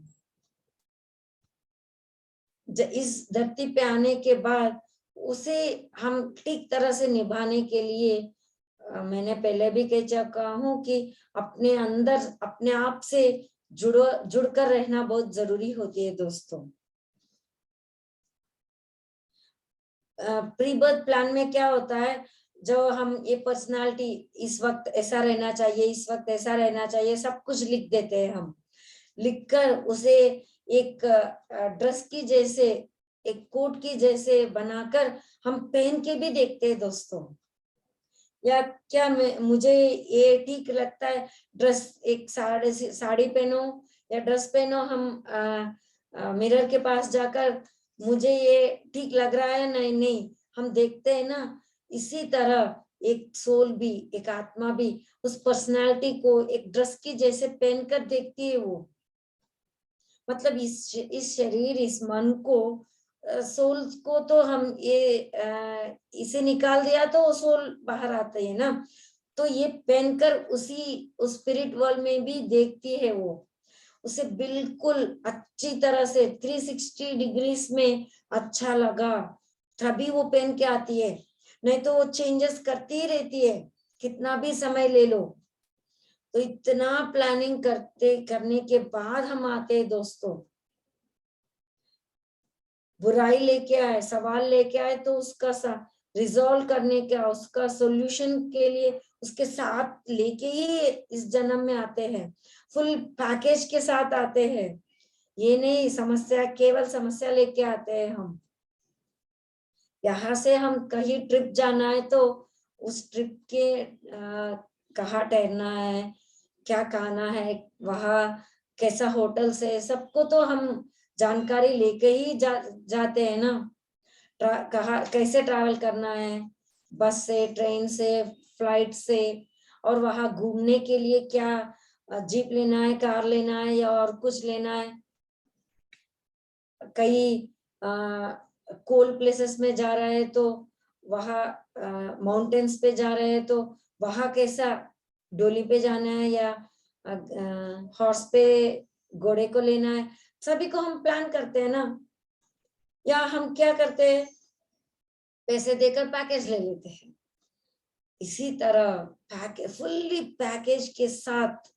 इस धरती पे आने के बाद उसे हम ठीक तरह से निभाने के लिए मैंने पहले भी कह चुका हूँ कि अपने अंदर अपने आप से जुड़कर रहना बहुत जरूरी होती है दोस्तों। प्री बर्थ प्लान में क्या होता है, जो हम ये पर्सनालिटी इस वक्त ऐसा रहना चाहिए, इस वक्त ऐसा रहना चाहिए, सब कुछ लिख देते हैं हम। लिखकर उसे एक ड्रेस की जैसे, एक कोट की जैसे बनाकर हम पहन के भी देखते हैं दोस्तों। या क्या मुझे ये ठीक लगता है ड्रेस, एक साड़ी पहनो या ड्रेस पहनो, हम मिरर के पास जाकर मुझे ये ठीक लग रहा है, नहीं नहीं हम देखते हैं ना। इसी तरह एक सोल भी, एक आत्मा भी उस पर्सनालिटी को एक ड्रेस की जैसे पहनकर देखती है। वो मतलब इस शरीर, इस मन को, सोल को तो हम ये इसे निकाल दिया तो सोल बाहर आते है ना। तो ये पहनकर उस स्पिरिट वर्ल्ड में भी देखती है वो, उसे बिल्कुल अच्छी तरह से 360 डिग्रीज में अच्छा लगा तभी वो पहन के आती है, नहीं तो वो चेंजेस करती ही रहती है कितना भी समय ले लो। तो इतना प्लानिंग करने के बाद हम आते हैं दोस्तों। बुराई लेके आए, सवाल लेके आए तो उसका रिजॉल्व करने का, उसका सॉल्यूशन के लिए उसके साथ लेके ही इस जन्म में आते हैं, फुल पैकेज के साथ आते हैं। ये नहीं समस्या, केवल समस्या लेके आते हैं हम। यहाँ से हम कहीं ट्रिप जाना है तो उस ट्रिप के कहाँ ठहरना है, क्या खाना है, वहाँ कैसा होटल है, सबको तो हम जानकारी लेके ही जाते हैं ना। कहाँ कैसे ट्रैवल करना है, बस से, ट्रेन से, फ्लाइट से, और वहां घूमने के लिए क्या जीप लेना है, कार लेना है या और कुछ लेना है। कई कोल्ड प्लेसेस में जा रहे हैं तो वहाँ माउंटेन्स पे जा रहे हैं तो वहां कैसा, डोली पे जाना है या हॉर्स पे घोड़े को लेना है, सभी को हम प्लान करते हैं ना। या हम क्या करते हैं, पैसे देकर पैकेज ले लेते हैं। इसी तरह फुल्ली पैकेज के साथ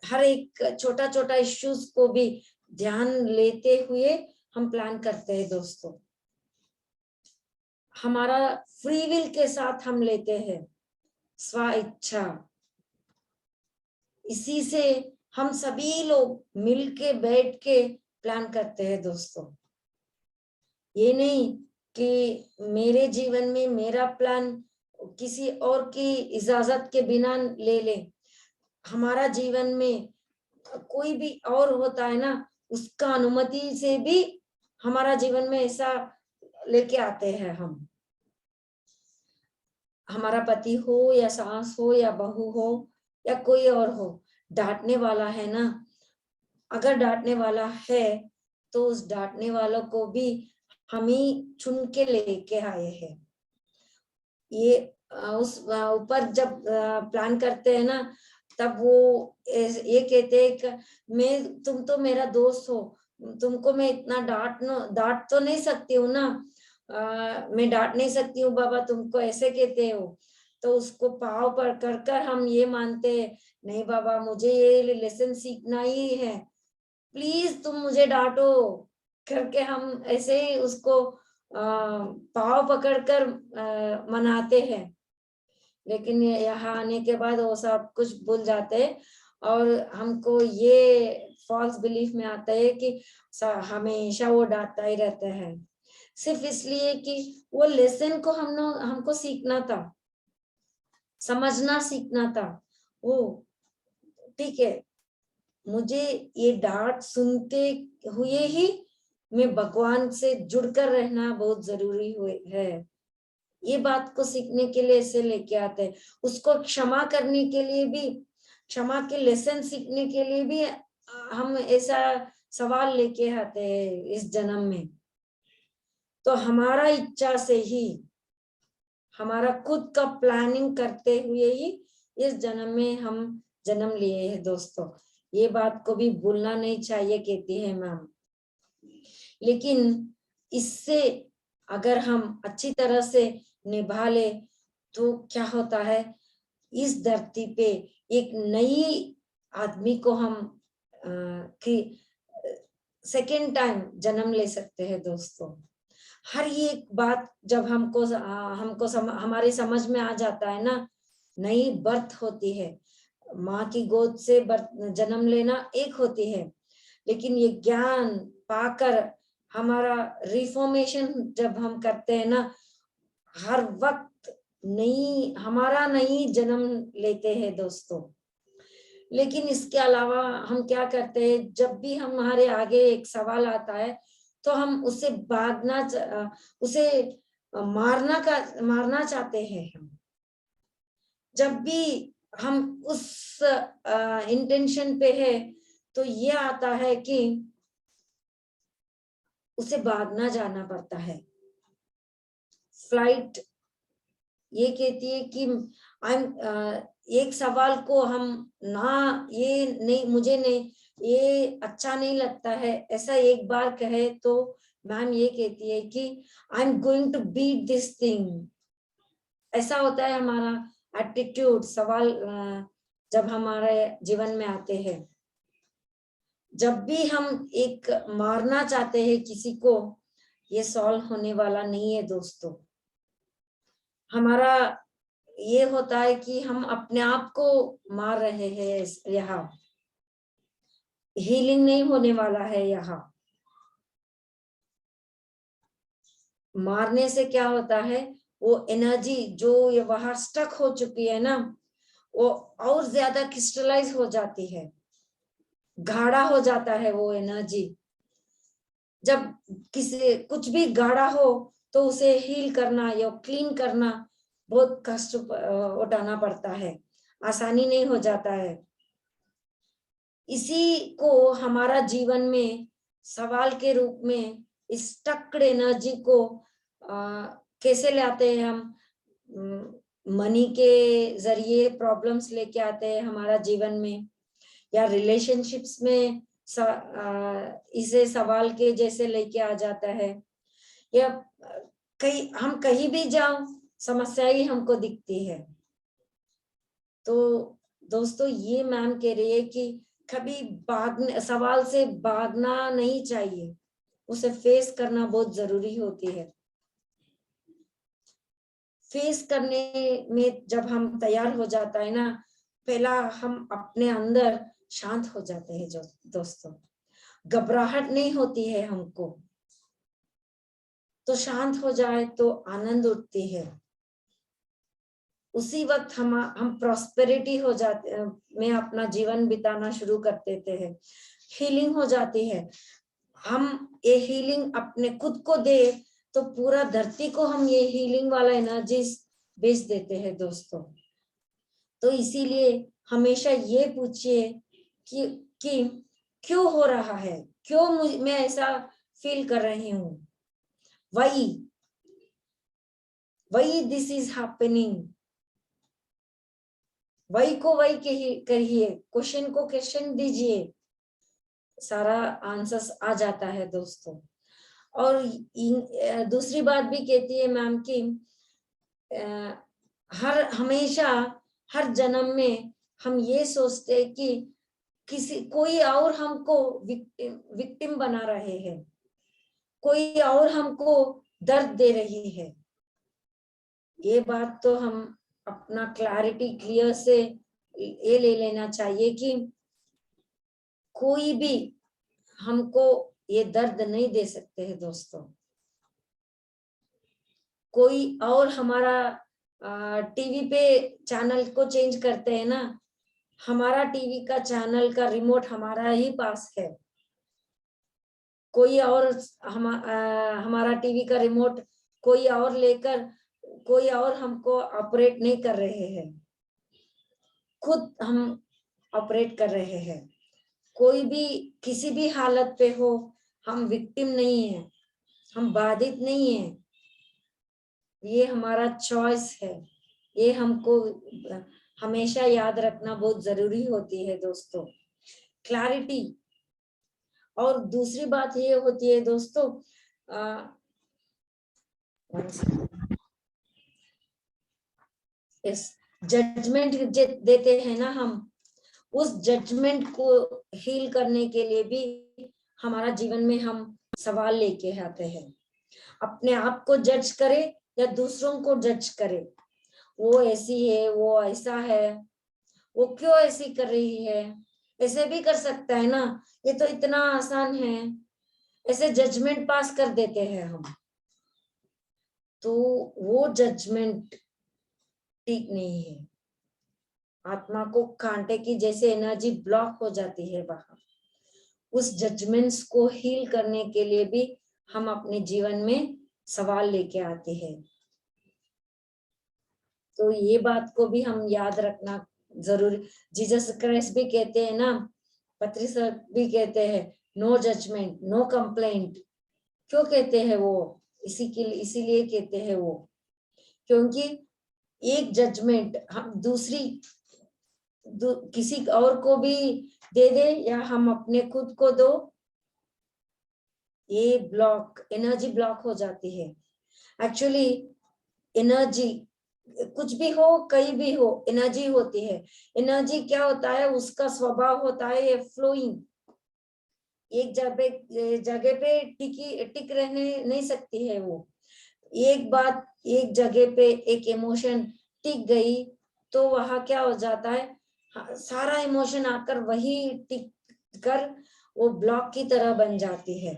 हर एक छोटा छोटा इश्यूज को भी ध्यान लेते हुए हम प्लान करते हैं दोस्तों। हमारा फ्री विल के साथ हम लेते हैं, स्व इच्छा। इसी से हम सभी लोग मिलके बैठ के प्लान करते हैं दोस्तों। ये नहीं कि मेरे जीवन में मेरा प्लान किसी और की इजाजत के बिना ले ले। हमारा जीवन में कोई भी और होता है ना, उसका अनुमति से भी हमारा जीवन में ऐसा लेके आते हैं हम। हमारा पति हो या सास हो या बहू हो या कोई और हो, डांटने वाला है ना, अगर डांटने वाला है तो उस डांटने वालों को भी हम ही चुन के लेके आए हैं। ये उस ऊपर जब प्लान करते हैं ना, तब वो ये कहते हैं कि तुम तो मेरा दोस्त हो, तुमको मैं इतना डांट तो नहीं सकती हूँ ना, मैं डांट नहीं सकती हूँ बाबा, तुमको ऐसे कहते हो। तो उसको पाँव पर कर हम ये मानते हैं, नहीं बाबा मुझे ये लेसन सीखना ही है, प्लीज तुम मुझे डांटो करके हम ऐसे ही उसको पाँव पकड़कर मनाते हैं। लेकिन यहाँ आने के बाद वो सब कुछ भूल जाते हैं और हमको ये फॉल्स बिलीफ में आता है कि हमेशा वो डांटता ही रहता है, सिर्फ इसलिए कि वो लेसन को हमको सीखना था, समझना सीखना था। वो ठीक है, मुझे ये डांट सुनते हुए ही मैं भगवान से जुड़कर रहना बहुत जरूरी है। ये बात को सीखने के लिए ऐसे लेके आते हैं। उसको क्षमा करने के लिए भी, क्षमा के लेसन सीखने के लिए भी हम ऐसा सवाल लेके आते हैं इस जन्म में। तो हमारा इच्छा से ही, हमारा खुद का प्लानिंग करते हुए ही इस जन्म में हम जन्म लिए हैं दोस्तों। ये बात को भी भूलना नहीं चाहिए, कहती है मैम। लेकिन इससे अगर हम अच्छी तरह से निभा ले तो क्या होता है, इस धरती पे एक नई आदमी को हम सेकेंड टाइम जन्म ले सकते हैं दोस्तों। हर एक बात जब हमारी समझ में आ जाता है ना, नई बर्थ होती है, माँ की गोद से जन्म लेना एक होती है, लेकिन ये ज्ञान पाकर हमारा रिफॉर्मेशन जब हम करते हैं ना, हर वक्त हमारा नई जन्म लेते हैं दोस्तों। लेकिन इसके अलावा हम क्या करते हैं, जब भी हमारे आगे एक सवाल आता है तो हम उससे उसे मारना चाहते हैं। हम जब भी हम उस इंटेंशन पे है तो ये आता है कि उसे भागना जाना पड़ता है। फ्लाइट ये कहती है कि एक सवाल को हम ना, ये नहीं, मुझे नहीं, ये अच्छा नहीं लगता है, ऐसा एक बार कहे तो मैम ये कहती है कि I am going to beat this thing. ऐसा होता है हमारा एटीट्यूड, सवाल जब हमारे जीवन में आते हैं। जब भी हम एक मारना चाहते हैं किसी को, ये सॉल्व होने वाला नहीं है दोस्तों। हमारा ये होता है कि हम अपने आप को मार रहे हैं, यहाँ हीलिंग नहीं होने वाला है। यहाँ मारने से क्या होता है, वो एनर्जी जो ये वहां स्टक हो चुकी है ना, वो और ज्यादा क्रिस्टलाइज हो जाती है, गाढ़ा हो जाता है वो एनर्जी। जब किसी कुछ भी गाढ़ा हो तो उसे हील करना या क्लीन करना बहुत कष्ट उठाना पड़ता है, आसानी नहीं हो जाता है। इसी को हमारा जीवन में सवाल के रूप में इस स्टक्ड एनर्जी को कैसे लाते हैं हम, मनी के जरिए प्रॉब्लम्स लेके आते हैं हमारा जीवन में, या रिलेशनशिप्स में इसे सवाल के जैसे लेके आ जाता है, या हम कहीं भी जाओ समस्या ही हमको दिखती है। तो दोस्तों ये मैम कह रही है कि कभी सवाल से भागना नहीं चाहिए, उसे फेस करना बहुत जरूरी होती है। फेस करने में जब हम तैयार हो जाता है ना, पहला हम अपने अंदर शांत हो जाते हैं जो दोस्तों, घबराहट नहीं होती है हमको, तो शांत हो जाए तो आनंद उठती है। उसी वक्त हम प्रॉस्पेरिटी हो जाते में अपना जीवन बिताना शुरू कर देते हैं, हीलिंग हो जाती है। हम ये हीलिंग अपने खुद को दे तो पूरा धरती को हम ये हीलिंग वाला एनर्जी भेज देते हैं दोस्तों। तो इसीलिए हमेशा ये पूछिए कि क्यों हो रहा है, क्यों मैं ऐसा फील कर रही हूँ, why this is happening, वही को वही कहिए, क्वेश्चन को क्वेश्चन दीजिए, सारा आंसर्स आ जाता है दोस्तों। और दूसरी बात भी कहती है मैम कि हमेशा हर जन्म में हम ये सोचते हैं कि कोई और हमको विक्टिम बना रहे हैं, कोई और हमको दर्द दे रही है। ये बात तो हम अपना क्लैरिटी क्लियर से ये ले लेना चाहिए कि कोई भी हमको ये दर्द नहीं दे सकते हैं दोस्तों। कोई और हमारा टीवी पे चैनल को चेंज करते हैं ना, हमारा टीवी का चैनल का रिमोट हमारा ही पास है, कोई और हमारा टीवी का रिमोट कोई और लेकर कोई और हमको ऑपरेट नहीं कर रहे हैं, खुद हम ऑपरेट कर रहे हैं। कोई भी किसी भी हालत पे हो, हम विक्टिम नहीं है, हम बाधित नहीं है, ये हमारा चॉइस है। ये हमको हमेशा याद रखना बहुत जरूरी होती है दोस्तों, क्लैरिटी। और दूसरी बात ये होती है दोस्तों, जजमेंट देते हैं ना हम, उस जजमेंट को हील करने के लिए भी हमारा जीवन में हम सवाल लेके आते हैं। अपने आप को जज करे या दूसरों को जज करे, वो ऐसी है, वो ऐसा है, वो क्यों ऐसी कर रही है, ऐसे भी कर सकता है ना, ये तो इतना आसान है, ऐसे जजमेंट पास कर देते हैं हम। तो वो जजमेंट ठीक नहीं है, आत्मा को कांटे की जैसे एनर्जी ब्लॉक हो जाती है वहां। उस जजमेंट्स को हील करने के लिए भी हम अपने जीवन में सवाल लेके आते हैं। तो ये बात को भी हम याद रखना जरूरी। जीसस क्राइस्ट भी कहते हैं ना, पत्री सर भी कहते हैं, नो जजमेंट नो कंप्लेंट। क्यों कहते हैं वो? इसीलिए कहते हैं वो, क्योंकि एक जजमेंट हम किसी और को भी दे दे या हम अपने खुद को दो, ये एनर्जी ब्लॉक हो जाती है। एक्चुअली एनर्जी कुछ भी हो, कहीं भी हो, एनर्जी होती है। एनर्जी क्या होता है? उसका स्वभाव होता है फ्लोइंग। एक जगह पे टिक रहने नहीं सकती है वो। एक बात एक जगह पे एक इमोशन टिक गई तो वहां क्या हो जाता है, सारा इमोशन आकर वही टिक कर वो ब्लॉक की तरह बन जाती है।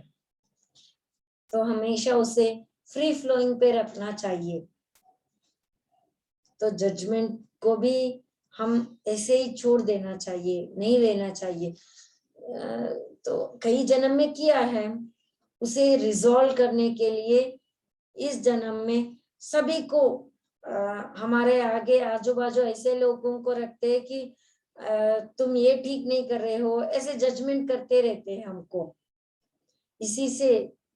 तो हमेशा उसे फ्री फ्लोइंग पे रखना चाहिए। तो जजमेंट को भी हम ऐसे ही छोड़ देना चाहिए, नहीं लेना चाहिए। तो कई जन्म में किया है, उसे रिजॉल्व करने के लिए इस जन्म में सभी को हमारे आगे आजू बाजू ऐसे लोगों को रखते हैं कि तुम ये ठीक नहीं कर रहे हो, ऐसे जजमेंट करते रहते हैं हमको। इसी से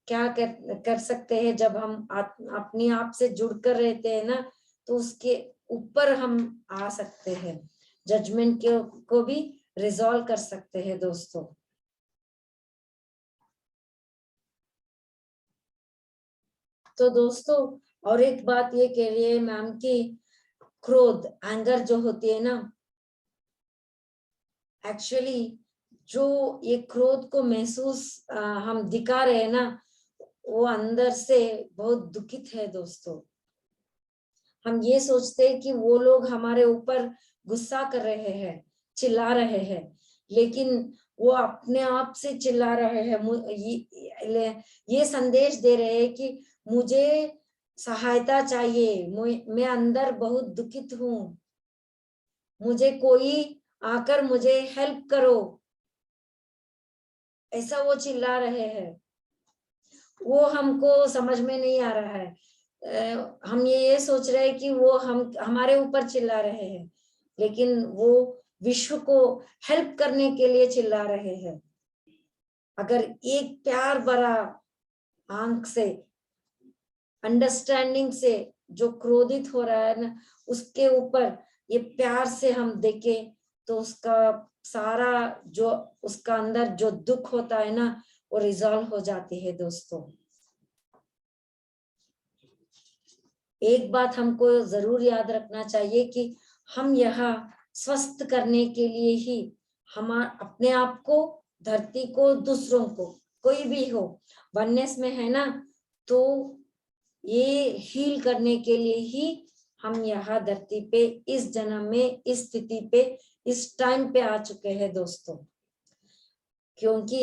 क्या कर सकते हैं, जब हम अपने आप से जुड़कर रहते हैं ना, तो उसके ऊपर हम आ सकते हैं, जजमेंट को भी रिजॉल्व कर सकते हैं दोस्तों। तो दोस्तों और एक बात ये कह रही है मैम कि क्रोध, एंगर जो होती है ना, एक्चुअली जो ये क्रोध को महसूस हम दिखा रहे हैं ना, वो अंदर से बहुत दुखित है दोस्तों। हम ये सोचते हैं कि वो लोग हमारे ऊपर गुस्सा कर रहे हैं, चिल्ला रहे हैं, लेकिन वो अपने आप से चिल्ला रहे हैं, ये संदेश दे रहे हैं कि मुझे सहायता चाहिए, मैं अंदर बहुत दुखित हूँ, मुझे कोई आकर मुझे हेल्प करो, ऐसा वो चिल्ला रहे हैं। वो हमको समझ में नहीं आ रहा है। हम ये सोच रहे हैं कि वो हमारे ऊपर चिल्ला रहे हैं, लेकिन वो विश्व को हेल्प करने के लिए चिल्ला रहे हैं। अगर एक प्यार भरा आंख से, अंडरस्टैंडिंग से जो क्रोधित हो रहा है ना, उसके ऊपर ये प्यार से हम देखें, तो उसका सारा जो उसका अंदर जो दुख होता है ना, वो रिजॉल्व हो जाती है दोस्तों। एक बात हमको जरूर याद रखना चाहिए कि हम यहाँ स्वस्थ करने के लिए ही हम अपने आप को, धरती को, दूसरों को, कोई भी हो, वननेस में है ना, तो ये हील करने के लिए ही हम यहाँ धरती पे इस जन्म में इस स्थिति पे इस टाइम पे आ चुके हैं दोस्तों। क्योंकि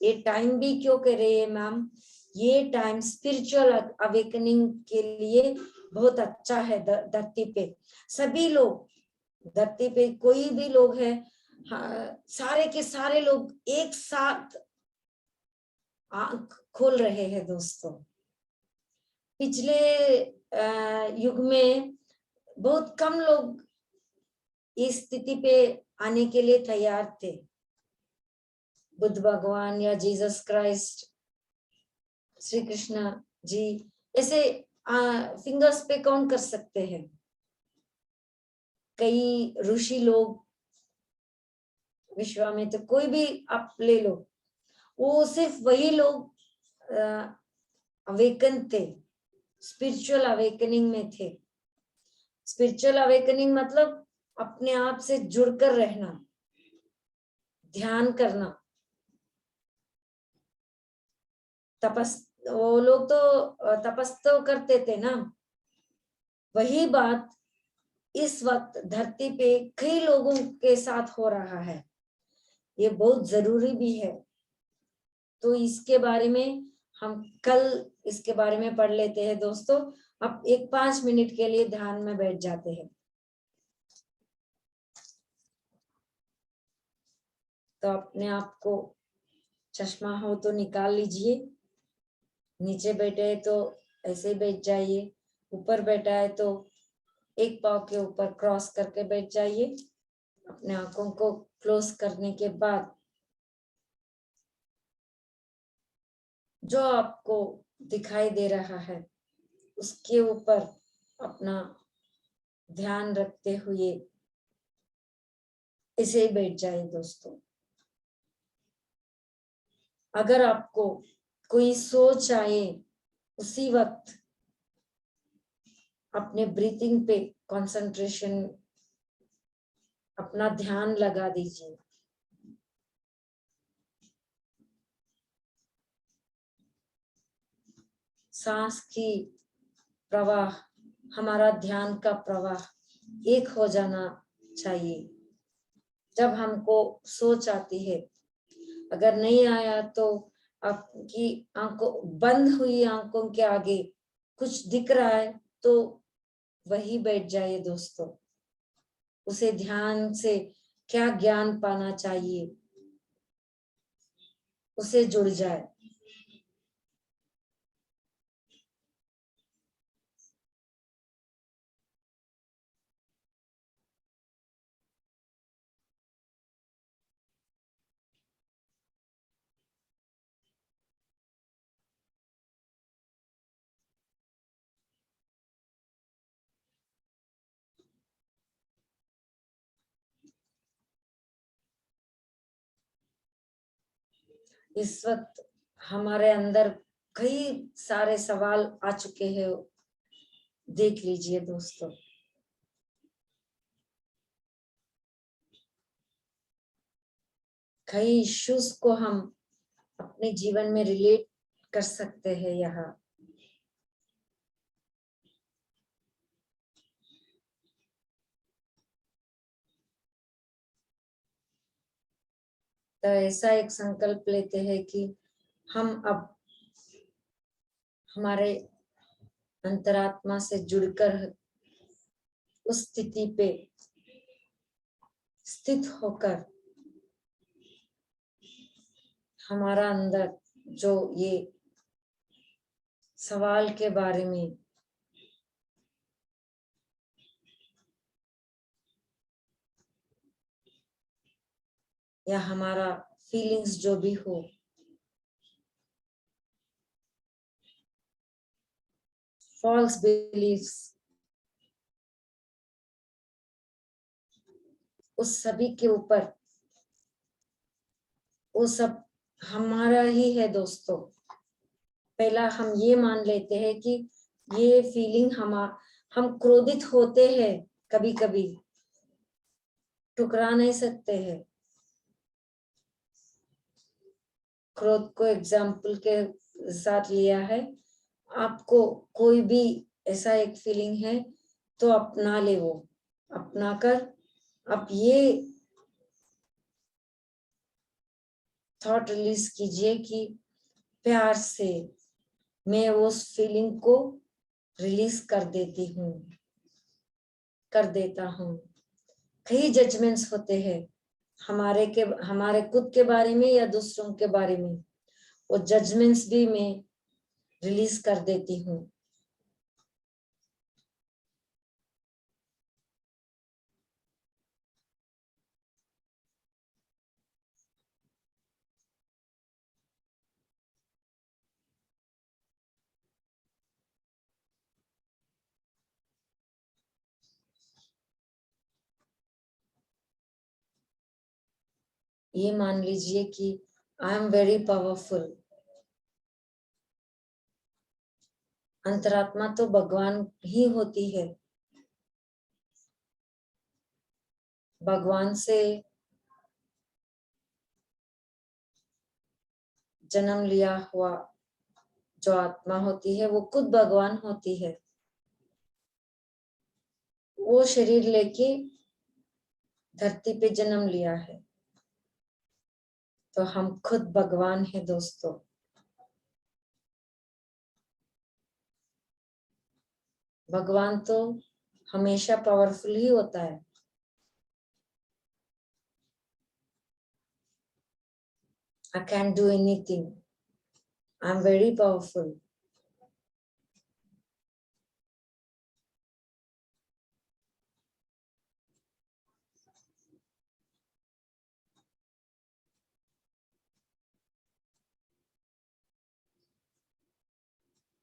ये टाइम भी क्यों कह रही है मैम, ये टाइम स्पिरिचुअल अवेकनिंग के लिए बहुत अच्छा है। धरती पे सभी लोग, धरती पे कोई भी लोग है, सारे के सारे लोग एक साथ आंख खोल रहे हैं दोस्तों। पिछले युग में बहुत कम लोग इस स्थिति पे आने के लिए तैयार थे। बुद्ध भगवान या जीसस क्राइस्ट, श्री कृष्ण जी, ऐसे फिंगर्स पे काउंट कर सकते हैं। कई ऋषि लोग विश्वामित्र, कोई भी आप ले लो, वो सिर्फ वही लोग अवेकन थे, स्पिरिचुअल अवेकनिंग में थे। स्पिरिचुअल अवेकनिंग मतलब अपने आप से जुड़कर रहना, ध्यान करना, वो लोग तो तपस तो करते थे ना। वही बात इस वक्त धरती पे कई लोगों के साथ हो रहा है, ये बहुत जरूरी भी है। तो इसके बारे में हम कल इसके बारे में पढ़ लेते हैं दोस्तों। अब 5 मिनट के लिए ध्यान में बैठ जाते हैं। तो अपने आप को, चश्मा हो तो निकाल लीजिए, नीचे बैठे है तो ऐसे ही बैठ जाइए, ऊपर बैठा है तो एक पाँव के ऊपर क्रॉस करके बैठ जाइए। अपने आंखों को क्लोज करने के बाद जो आपको दिखाई दे रहा है उसके ऊपर अपना ध्यान रखते हुए ऐसे ही बैठ जाइए दोस्तों। अगर आपको कोई सोच आए, उसी वक्त अपने ब्रीथिंग पे कंसंट्रेशन, अपना ध्यान लगा दीजिए। सांस की प्रवाह, हमारा ध्यान का प्रवाह एक हो जाना चाहिए। जब हमको सोच आती है, अगर नहीं आया तो आपकी आंखों, बंद हुई आंखों के आगे कुछ दिख रहा है तो वही बैठ जाइए दोस्तों, उसे ध्यान से क्या ज्ञान पाना चाहिए उसे जुड़ जाए। इस वक्त हमारे अंदर कई सारे सवाल आ चुके हैं, देख लीजिए दोस्तों। कई इश्यूज को हम अपने जीवन में रिलेट कर सकते हैं यहाँ। तो ऐसा एक संकल्प लेते हैं कि हम अब हमारे अंतरात्मा से जुड़कर उस स्थिति पे स्थित होकर हमारा अंदर जो ये सवाल के बारे में या हमारा फीलिंग्स जो भी हो, फॉल्स बिलीफ्स, उस सभी के ऊपर वो सब हमारा ही है दोस्तों। पहला हम ये मान लेते हैं कि ये फीलिंग हम क्रोधित होते हैं, कभी कभी ठुकरा नहीं सकते हैं। क्रोध को एग्जाम्पल के साथ लिया है। आपको कोई भी ऐसा एक फीलिंग है तो अपना ले, वो अपना कर आप ये थॉट रिलीज कीजिए कि प्यार से मैं उस फीलिंग को रिलीज कर देता हूँ। कई जजमेंट्स होते हैं हमारे खुद के बारे में या दूसरों के बारे में, वो जजमेंट्स भी मैं रिलीज कर देती हूँ। ये मान लीजिए कि आई एम वेरी पावरफुल। अंतरात्मा तो भगवान ही होती है। भगवान से जन्म लिया हुआ जो आत्मा होती है वो खुद भगवान होती है। वो शरीर लेके धरती पे जन्म लिया है, तो हम खुद भगवान है दोस्तों। भगवान तो हमेशा पावरफुल ही होता है। I can't do anything. I'm very powerful.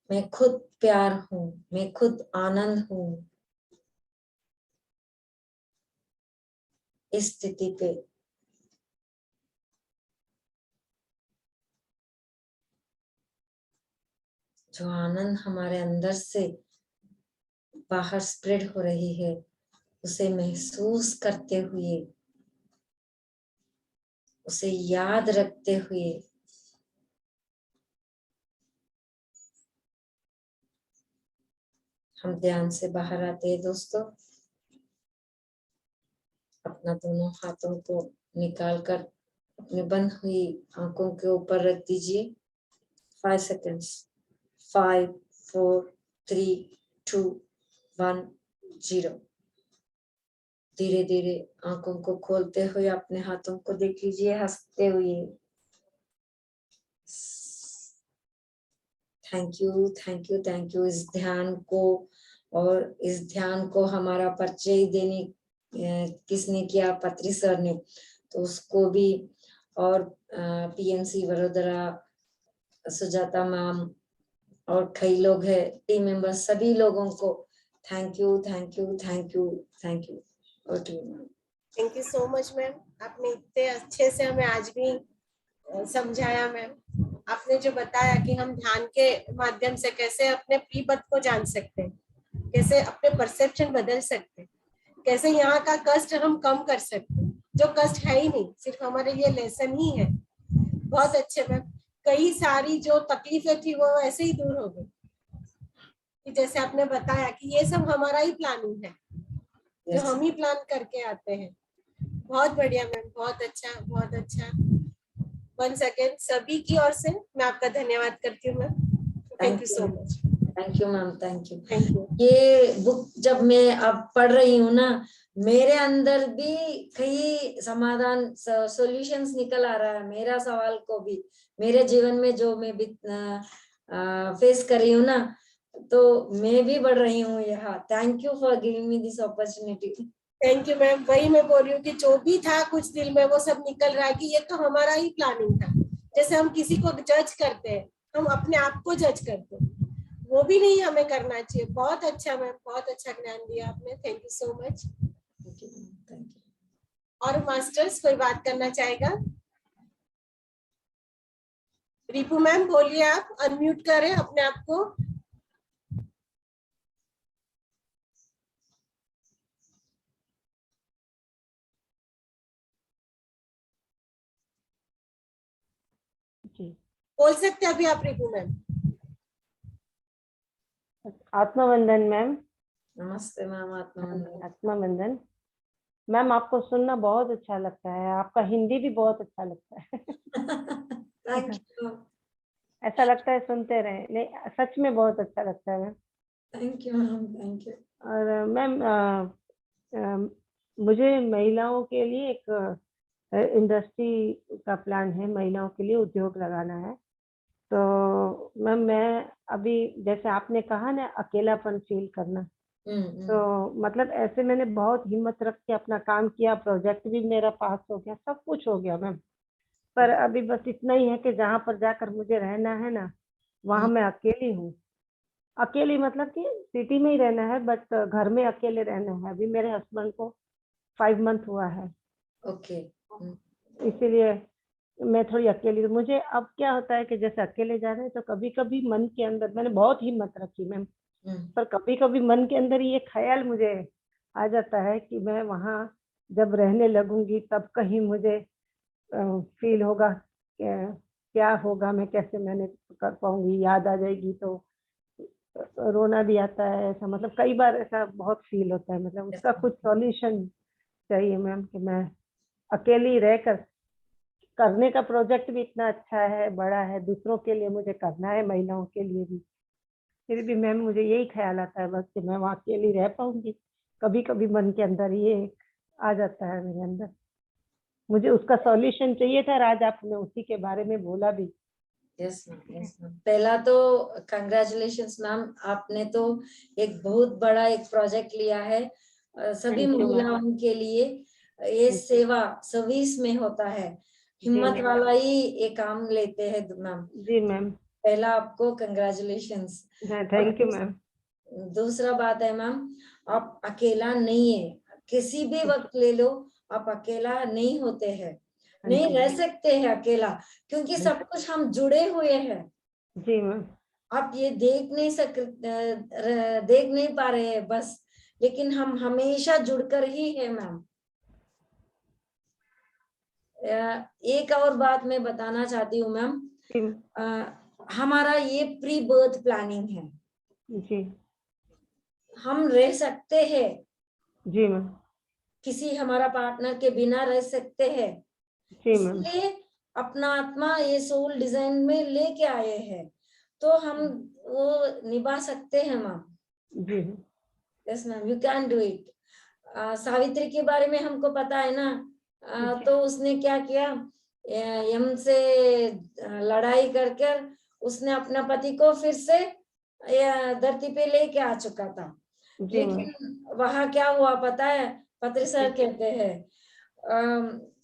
मैं खुद प्यार हूँ, मैं खुद आनंद हूँ। इस स्थिति पे जो आनंद हमारे अंदर से बाहर स्प्रेड हो रही है, उसे महसूस करते हुए, उसे याद रखते हुए हम ध्यान से बाहर आते हैं दोस्तों। अपना दोनों हाथों को निकालकर अपने बंद हुई आंखों के ऊपर रख दीजिए। 5 seconds. 5, 4, 3, 2, 1, 0। धीरे धीरे आंखों को खोलते हुए अपने हाथों को देख लीजिए, हंसते हुए। Thank you, thank you, thank you. इस ध्यान को और इस ध्यान को हमारा परिचय देने किसने किया? पत्री सर ने। तो उसको भी, और पीएनसी वडोदरा, सुजाता मैम और कई लोग हैं, टीम मेंबर्स, सभी लोगों को thank you, thank you, thank you, thank you. Thank you so much ma'am, आपने इतने अच्छे से हमें आज भी समझाया मैम। आपने जो बताया कि हम ध्यान के माध्यम से कैसे अपने प्री बर्थ को जान सकते हैं, कैसे अपने परसेप्शन बदल सकते हैं, कैसे यहाँ का कष्ट हम कम कर सकते हैं, जो कष्ट है ही नहीं, सिर्फ हमारे लिए लेसन ही है। बहुत अच्छे मैम, कई सारी जो तकलीफें थी वो ऐसे ही दूर हो गई, कि जैसे आपने बताया कि ये सब हमारा ही प्लानिंग है, जो हम ही प्लान करके आते हैं। बहुत बढ़िया मैम, बहुत अच्छा, बहुत अच्छा। वन सेकेंड, सभी की ओर से मैं आपका धन्यवाद करती हूँ ma'am. Thank you so much. Thank you ma'am, thank you. Thank you. ये बुक जब मैं अब पढ़ रही हूँ ना, मेरे अंदर भी कई समाधान, सॉल्यूशंस निकल आ रहा है। मेरा सवाल को भी, मेरे जीवन में जो मैं भी फेस कर रही हूँ ना, तो मैं भी बढ़ रही हूँ यहाँ। Thank you for giving me this opportunity. Thank you ma'am, वही मैं बोल रही हूँ कि जो भी था कुछ दिल में वो सब निकल रहा है कि ये तो हमारा ही प्लानिंग था। जैसे हम किसी को जज करते हैं, हम अपने आप को जज करते हैं, वो भी नहीं हमें करना चाहिए। बहुत अच्छा मैम, बहुत अच्छा ज्ञान दिया आपने, थैंक यू सो मच। और मास्टर्स कोई बात करना चाहेगा? रिपू मैम बोलिए, आप अनम्यूट करें अपने आप को। बोल सकते हैं अभी आप रिपू मैम। आत्मवंदन मैम। नमस्ते मैम, आत्मवंदन। आत्मवंदन मैम, आपको सुनना बहुत अच्छा लगता है, आपका हिंदी भी बहुत अच्छा लगता है। Thank you. ऐसा लगता है सुनते रहे। नहीं, सच में बहुत अच्छा लगता है ma'am. Thank you ma'am, thank you. और मैम, मुझे महिलाओं के लिए एक इंडस्ट्री का प्लान है, महिलाओं के लिए उद्योग लगाना है। तो मैम, मैं अभी जैसे आपने कहा ना, अकेलापन फील करना, तो मतलब ऐसे मैंने बहुत हिम्मत रख के अपना काम किया, प्रोजेक्ट भी मेरा पास हो गया, सब कुछ हो गया मैम। पर अभी बस इतना ही है कि जहाँ पर जाकर मुझे रहना है ना, वहाँ मैं अकेली हूँ। अकेली मतलब कि सिटी में ही रहना है, बट घर में अकेले रहना है। अभी मेरे हस्बैंड को 5 मंथ हुआ है। ओके। इसीलिए मैं थोड़ी अकेली। मुझे अब क्या होता है कि जैसे अकेले जा रहे हैं, तो कभी कभी मन के अंदर, मैंने बहुत हिम्मत रखी मैम, पर कभी कभी मन के अंदर ये ख्याल मुझे आ जाता है कि मैं वहाँ जब रहने लगूंगी तब कहीं मुझे फील होगा क्या होगा, मैं कैसे मैनेज कर पाऊंगी, याद आ जाएगी तो रोना भी आता है। ऐसा मतलब कई बार ऐसा बहुत फील होता है। मतलब उसका कुछ सॉल्यूशन चाहिए मैम, कि मैं अकेली रहकर, करने का प्रोजेक्ट भी इतना अच्छा है, बड़ा है, दूसरों के लिए मुझे करना है, महिलाओं के लिए भी। फिर भी मैम मुझे यही ख्याल आता है बस कि मैं वहाँ अकेली रह पाऊंगी। कभी कभी मन के अंदर ये आ जाता है मेरे अंदर। मुझे उसका सॉल्यूशन चाहिए था, और आज आपने उसी के बारे में बोला भी। Yes ma'am, yes ma'am. पहला तो कंग्रेचुलेशंस मैम, आपने तो एक बहुत बड़ा एक प्रोजेक्ट लिया है सभी महिलाओं के लिए। ये सेवा सर्विस में होता है, हिम्मत वाला ही ये काम लेते हैं मैम। जी मैम। पहला आपको कंग्रेचुलेशंस। Thank you ma'am. दूसरा बात है मैम, आप अकेला नहीं है, किसी भी वक्त ले लो, आप अकेला नहीं होते हैं, नहीं रह सकते हैं अकेला, क्योंकि सब कुछ हम जुड़े हुए हैं। जी मैम। आप ये देख नहीं पा रहे हैं बस, लेकिन हम हमेशा जुड़कर ही है मैम। एक और बात मैं बताना चाहती हूँ मैम, हमारा ये प्री बर्थ प्लानिंग है जी। हम रह सकते हैं जी मैम। किसी हमारा पार्टनर के बिना रह सकते हैं, जी मैम। इसलिए अपना आत्मा ये सोल डिजाइन में लेके आए हैं। तो हम वो निभा सकते हैं मैम। जी yes ma'am, you can do it. Savitri के बारे में हमको पता है ना, जी। तो उसने क्या किया, यम से लड़ाई कर कर उसने अपना पति को फिर से धरती पे लेके आ चुका था। जी मैम। लेकिन वहां क्या हुआ पता है, पत्री सर कहते हैं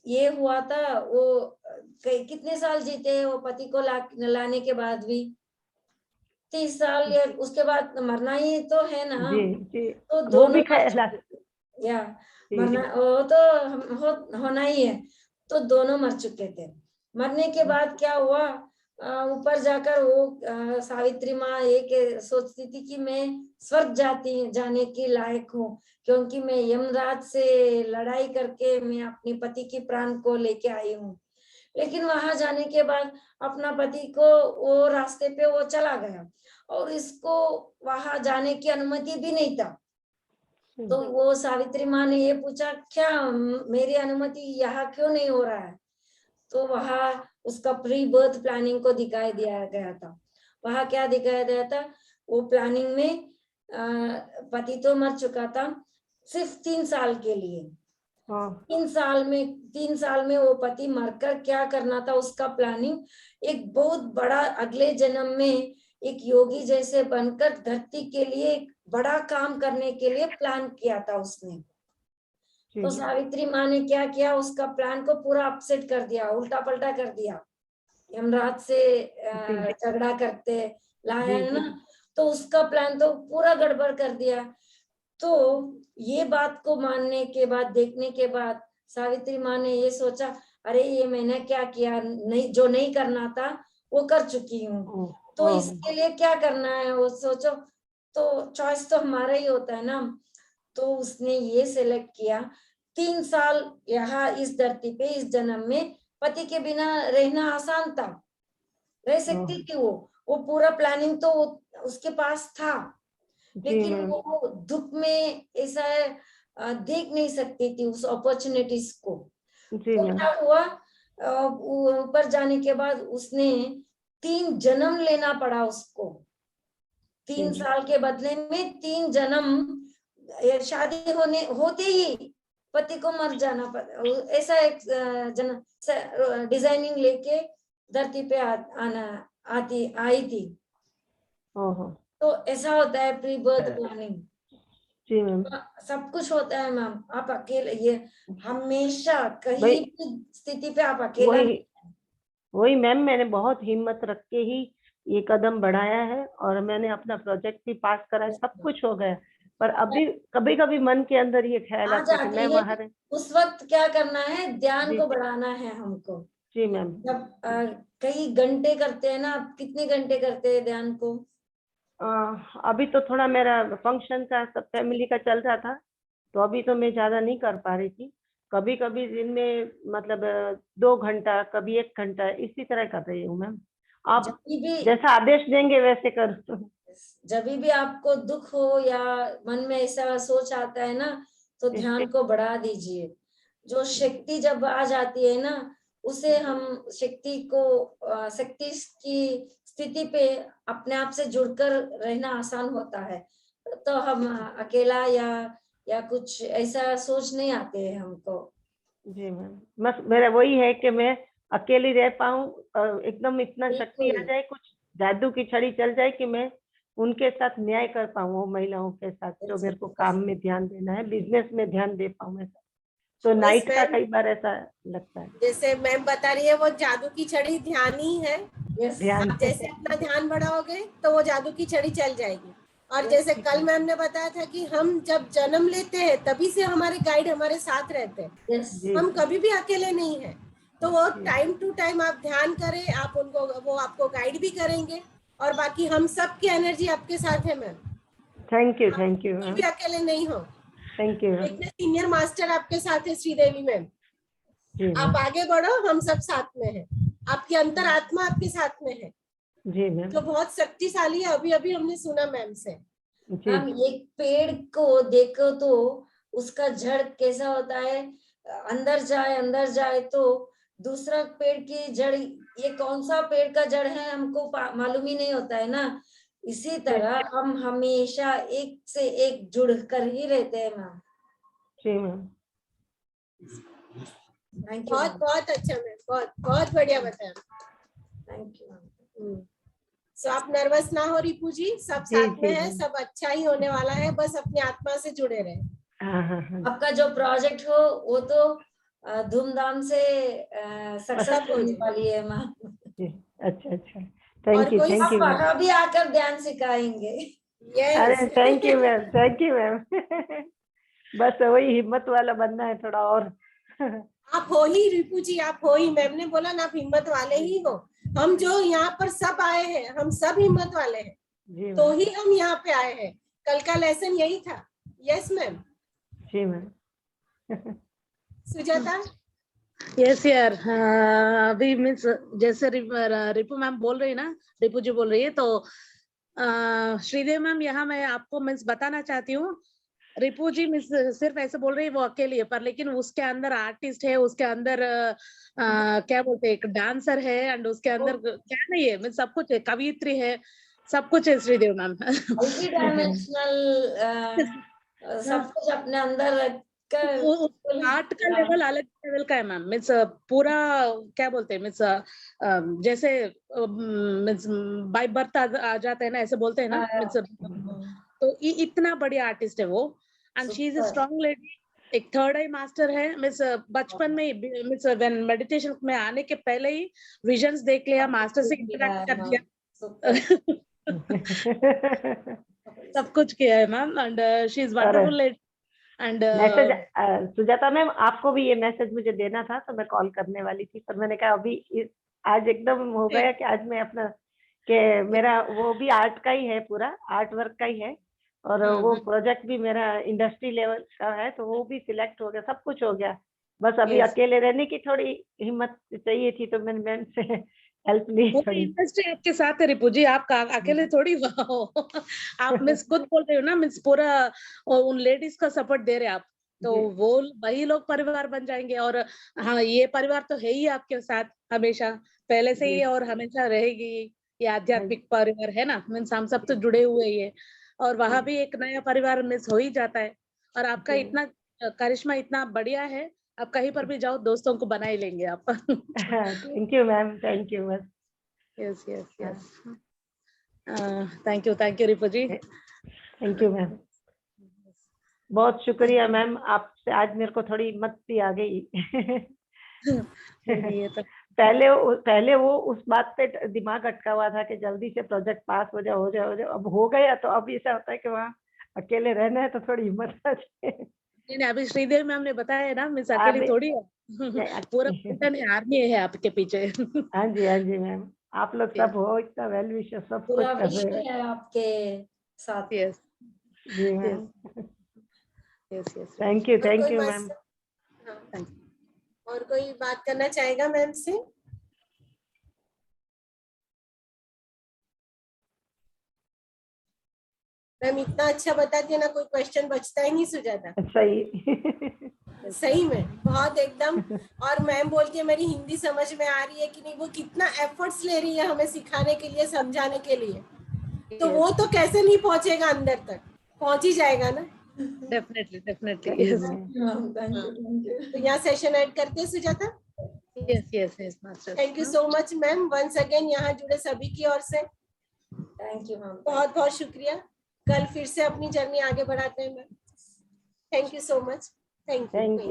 ये हुआ था, वो कितने साल जीते वो पति को लाने के बाद भी, 30 साल, या उसके बाद मरना ही तो है ना। जी जी, तो वो दोनों भी मर ख्याल। चुके, या जी मरना वो तो होना ही है। तो दोनों मर चुके थे। मरने के बाद क्या हुआ, ऊपर जाकर वो सावित्री माँ ये सोचती थी कि मैं स्वर्ग जाने के लायक हूँ, क्योंकि मैं यमराज से लड़ाई करके मैं अपने पति के प्राण को लेके आई हूँ। लेकिन वहां जाने के बाद अपना पति को वो रास्ते पे वो चला गया, और इसको वहां जाने की अनुमति भी नहीं था। तो वो सावित्री माँ ने ये पूछा, क्या मेरी अनुमति यहाँ क्यों नहीं हो रहा है? तो वहां उसका प्री बर्थ प्लानिंग को दिखाई दिया गया था। वहां क्या दिखाया गया था, वो प्लानिंग में पति तो मर चुका था सिर्फ 3 साल के लिए। 3 साल में वो पति मरकर क्या करना था, उसका प्लानिंग एक बहुत बड़ा अगले जन्म में एक योगी जैसे बनकर धरती के लिए एक बड़ा काम करने के लिए प्लान किया था उसने। तो सावित्री माँ ने क्या किया, उसका प्लान को पूरा अपसेट कर दिया, उल्टा पलटा कर दिया। यमराज से झगड़ा करते लाया है ना, तो उसका प्लान तो पूरा गड़बड़ कर दिया। तो ये बात को मानने के बाद, देखने के बाद सावित्री माँ ने ये सोचा, अरे ये मैंने क्या किया, नहीं जो नहीं करना था वो कर चुकी हूँ, तो इसके लिए क्या करना है वो सोचो। तो चॉइस तो हमारा ही होता है ना। तो उसने ये सिलेक्ट किया, 3 साल यहाँ इस धरती पे इस जन्म में पति के बिना रहना आसान था, रह सकती थी वो पूरा प्लानिंग तो उसके पास था, लेकिन वो दुख में ऐसा देख नहीं सकती थी उस अपॉर्चुनिटीज को। तो क्या हुआ, ऊपर जाने के बाद उसने 3 जन्म लेना पड़ा उसको। 3 साल के बदले में 3 जन्म, शादी होते ही पति को मर जाना पड़ा, ऐसा एक डिजाइनिंग लेके धरती पे आई थी। तो ऐसा होता है प्री बर्थ प्लानिंग। जी मैम। सब कुछ होता है मैम, आप अकेले, ये हमेशा कहीं भी स्थिति पे आप अकेला नहीं। वही मैम, मैंने बहुत हिम्मत रख के ही ये कदम बढ़ाया है, और मैंने अपना प्रोजेक्ट भी पास करा, सब कुछ हो गया। पर अभी कभी कभी मन के अंदर ये ख्याल आता है कि मैं वहां उस वक्त क्या करना है, ध्यान को बढ़ाना है हमको। जी मैम। जब कई घंटे करते हैं ना, आप कितने घंटे करते हैं ध्यान को? अभी तो थोड़ा मेरा फंक्शन का सब फैमिली का चल रहा था, तो अभी तो मैं ज्यादा नहीं कर पा रही थी। कभी कभी दिन में मतलब 2 घंटा, कभी 1 घंटा, इसी तरह कर रही हूँ मैम। आप जैसा आदेश देंगे वैसे कर। जब भी आपको दुख हो या मन में ऐसा सोच आता है ना, तो ध्यान को बढ़ा दीजिए। जो शक्ति जब आ जाती है ना, उसे हम शक्ति की स्थिति पे अपने आप से जुड़कर रहना आसान होता है। तो हम अकेला या कुछ ऐसा सोच नहीं आते हैं हमको। जी मैम, बस मेरा वही है कि मैं अकेली रह पाऊँ, एकदम इतना शक्ति आ जाए, कुछ जादू की छड़ी चल जाए कि मैं उनके साथ न्याय कर पाऊँ, वो महिलाओं के साथ जो मेरे को काम में ध्यान देना है, बिजनेस में ध्यान दे पाऊँ ऐसा। तो नाइट का कई बार ऐसा लगता है। जैसे मैम बता रही है, वो जादू की छड़ी ध्यान ही है। ध्यान आप जैसे अपना ध्यान बढ़ाओगे तो वो जादू की छड़ी चल जाएगी। और जैसे कल मैम ने बताया था कि हम जब जन्म लेते हैं तभी से हमारे गाइड हमारे साथ रहते हैं, हम कभी भी अकेले नहीं है। तो वो टाइम टू टाइम आप ध्यान करें, आप उनको, वो आपको गाइड भी करेंगे, और बाकी हम सब की एनर्जी आपके साथ है मैम। थैंक यू भी अकेले नहीं हो। Thank you. इतने सीनियर मास्टर आपके साथ है श्रीदेवी मैम। आप आगे बढ़ो, हम सब साथ में हैं। आपकी अंतरात्मा आपके साथ में है जी मैम, जो बहुत शक्तिशाली है। अभी अभी हमने सुना मैम से। हम एक पेड़ को देखो तो उसका जड़ कैसा होता है, अंदर जाए तो दूसरा पेड़ की जड़, ये कौन सा पेड़ का जड़ है हमको मालूम ही नहीं होता है ना। इसी तरह हम हमेशा एक से एक जुड़ कर ही रहते हैं मैम। जी मैम। थैंक यू बहुत मैम। बहुत अच्छा मैम, बहुत बहुत बढ़िया बताया। Thank you ma'am. सो आप नर्वस ना हो रिपू जी, सब जी, साथ में जी, है, जी। सब अच्छा ही होने वाला है, बस अपनी आत्मा से जुड़े रहे। हाँ हाँ हाँ। आपका जो प्रोजेक्ट हो वो तो धूमधाम से सक्सेस सब हो होने जाए। वाली है मैम। जी, अच्छा अच्छा, थैंक यू कोई थैंक आप यू मैम। वहाँ भी आकर ध्यान सिखाएंगे। अरे yes. Thank you ma'am, thank you ma'am. बस वही हिम्मत वाला बनना है थोड़ा और। आप हो ही रिपू जी, आप हो ही, मैम ने बोला ना आप हिम्मत वाले ही हो। हम जो यहाँ पर सब आए हैं, हम सब हिम्मत वाले हैं, जी तो मैम। ही हम यहाँ पे आए हैं। कल का लेसन यही था। Yes ma'am. जी मैम। सुजाता। यस यार, अभी मीन्स जैसे रिपू मैम बोल रही ना, रिपू जी बोल रही है, तो श्रीदेव मैम यहाँ मैं आपको मीन्स बताना चाहती हूँ, रिपू जी मीन्स सिर्फ ऐसे बोल रही है वो अकेली है, पर लेकिन उसके अंदर आर्टिस्ट है, उसके अंदर क्या बोलते हैं, एक डांसर है, एंड उसके अंदर क्या नहीं है, मीन्स सब कुछ है, कवियत्री है, सब कुछ है श्रीदेव मैम। मल्टी डायमेंशनल सब कुछ अपने अंदर रख कर आर्ट का लेवल अलग लेवल का है मैम, मीन्स पूरा क्या बोलते हैं, मीन्स जैसे मीन्स बाय बर्थ आ जाते हैं ना, ऐसे बोलते हैं ना, मीन्स तो इतना बढ़िया आर्टिस्ट है वो, and she is a strong lady, एक थर्ड आई मास्टर है, मीन्स बचपन में मीन्स व्हेन मेडिटेशन में आने के पहले ही विजन्स देख लिया, मास्टर से इंटरेक्ट कर दिया, सब कुछ किया है ma'am, and she is wonderful lady. And message Sujata ma'am, आपको भी ये मैसेज मुझे देना था, तो मैं कॉल करने वाली थी, पर मैंने कहा अभी आज एकदम हो गया कि आज मैं अपना कि मेरा वो भी आर्ट का ही है, पूरा आर्ट वर्क का ही है, और वो प्रोजेक्ट भी मेरा इंडस्ट्री लेवल का है, तो वो भी सिलेक्ट हो गया, सब कुछ हो गया, बस अभी Yes. अकेले रहने की थोड़ी हिम्मत चाहिए थी, तो मैंने मैम से हेल्प ली पूरी थोड़ी। इंडस्ट्री आपके साथ है रिपू जी, आप अकेले थोड़ी हो। आप मिस खुद बोल रहे हो ना, मिस पूरा उन लेडीज का सपोर्ट दे रहे हैं आप, तो जी। वो वही लोग परिवार बन जाएंगे, और हाँ ये परिवार तो है ही आपके साथ हमेशा, पहले से ही जी। और हमेशा रहेगी, ये हाँ आध्यात्मिक परिवार है ना, मीन्स हम सब तो जुड़े हुए ही है, और वहां भी एक नया परिवार मिस हो ही जाता है, और आपका जी। इतना करिश्मा इतना बढ़िया है, आप कहीं पर भी जाओ दोस्तों को बना ही लेंगे आप। Thank you ma'am, thank you ma'am. Yes yes yes, thank you Ripu ji. Thank you ma'am, बहुत शुक्रिया मैम, आपसे आज मेरे को थोड़ी हिम्मत भी आ गई। ये तो पहले वो उस बात पे दिमाग अटका हुआ था कि जल्दी से प्रोजेक्ट पास हो जाए हो जाए हो जाए, अब हो गया, तो अब ऐसा होता है कि वहाँ अकेले रहना है, तो थोड़ी हिम्मत आ जाए। नहीं, अभी श्रीदेवी मैम ने बताया ना, मिस अकेली अभी थोड़ी है। पूरा आर्मी है आपके पीछे। हाँ जी मैम, आप लोग सब हो, इतना वेल विशर सब कुछ पूरा कर रहे विश्व हो। है आपके साथ। यस जी मैम, यस यस, थैंक और कोई यू मस- मैम। हाँ, और कोई बात करना चाहेगा मैम से? मैम इतना अच्छा बताती है ना, कोई क्वेश्चन बचता ही नहीं सुजाता, सही। सही में बहुत एकदम। और मैम बोलती है मेरी हिंदी समझ में आ रही है कि नहीं, वो कितना एफर्ट्स ले रही है हमें सिखाने के लिए, समझाने के लिए, तो वो तो कैसे नहीं पहुंचेगा अंदर तक, पहुंच ही जाएगा ना। डेफिनेटली डेफिनेटली, सही यस में। तो यहाँ सेशन ऐड करते हैं Sujata. Yes yes yes master, thank you so much ma'am, once again यहाँ जुड़े सभी की ओर से थैंक यू मैम। बहुत बहुत शुक्रिया। कल फिर से अपनी जर्नी आगे बढ़ाते हैं ma'am. Thank you so much. Thank thank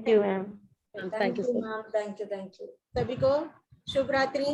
you ma'am. Thank you so much. Ma'am, thank you. सभी को शुभ रात्रि।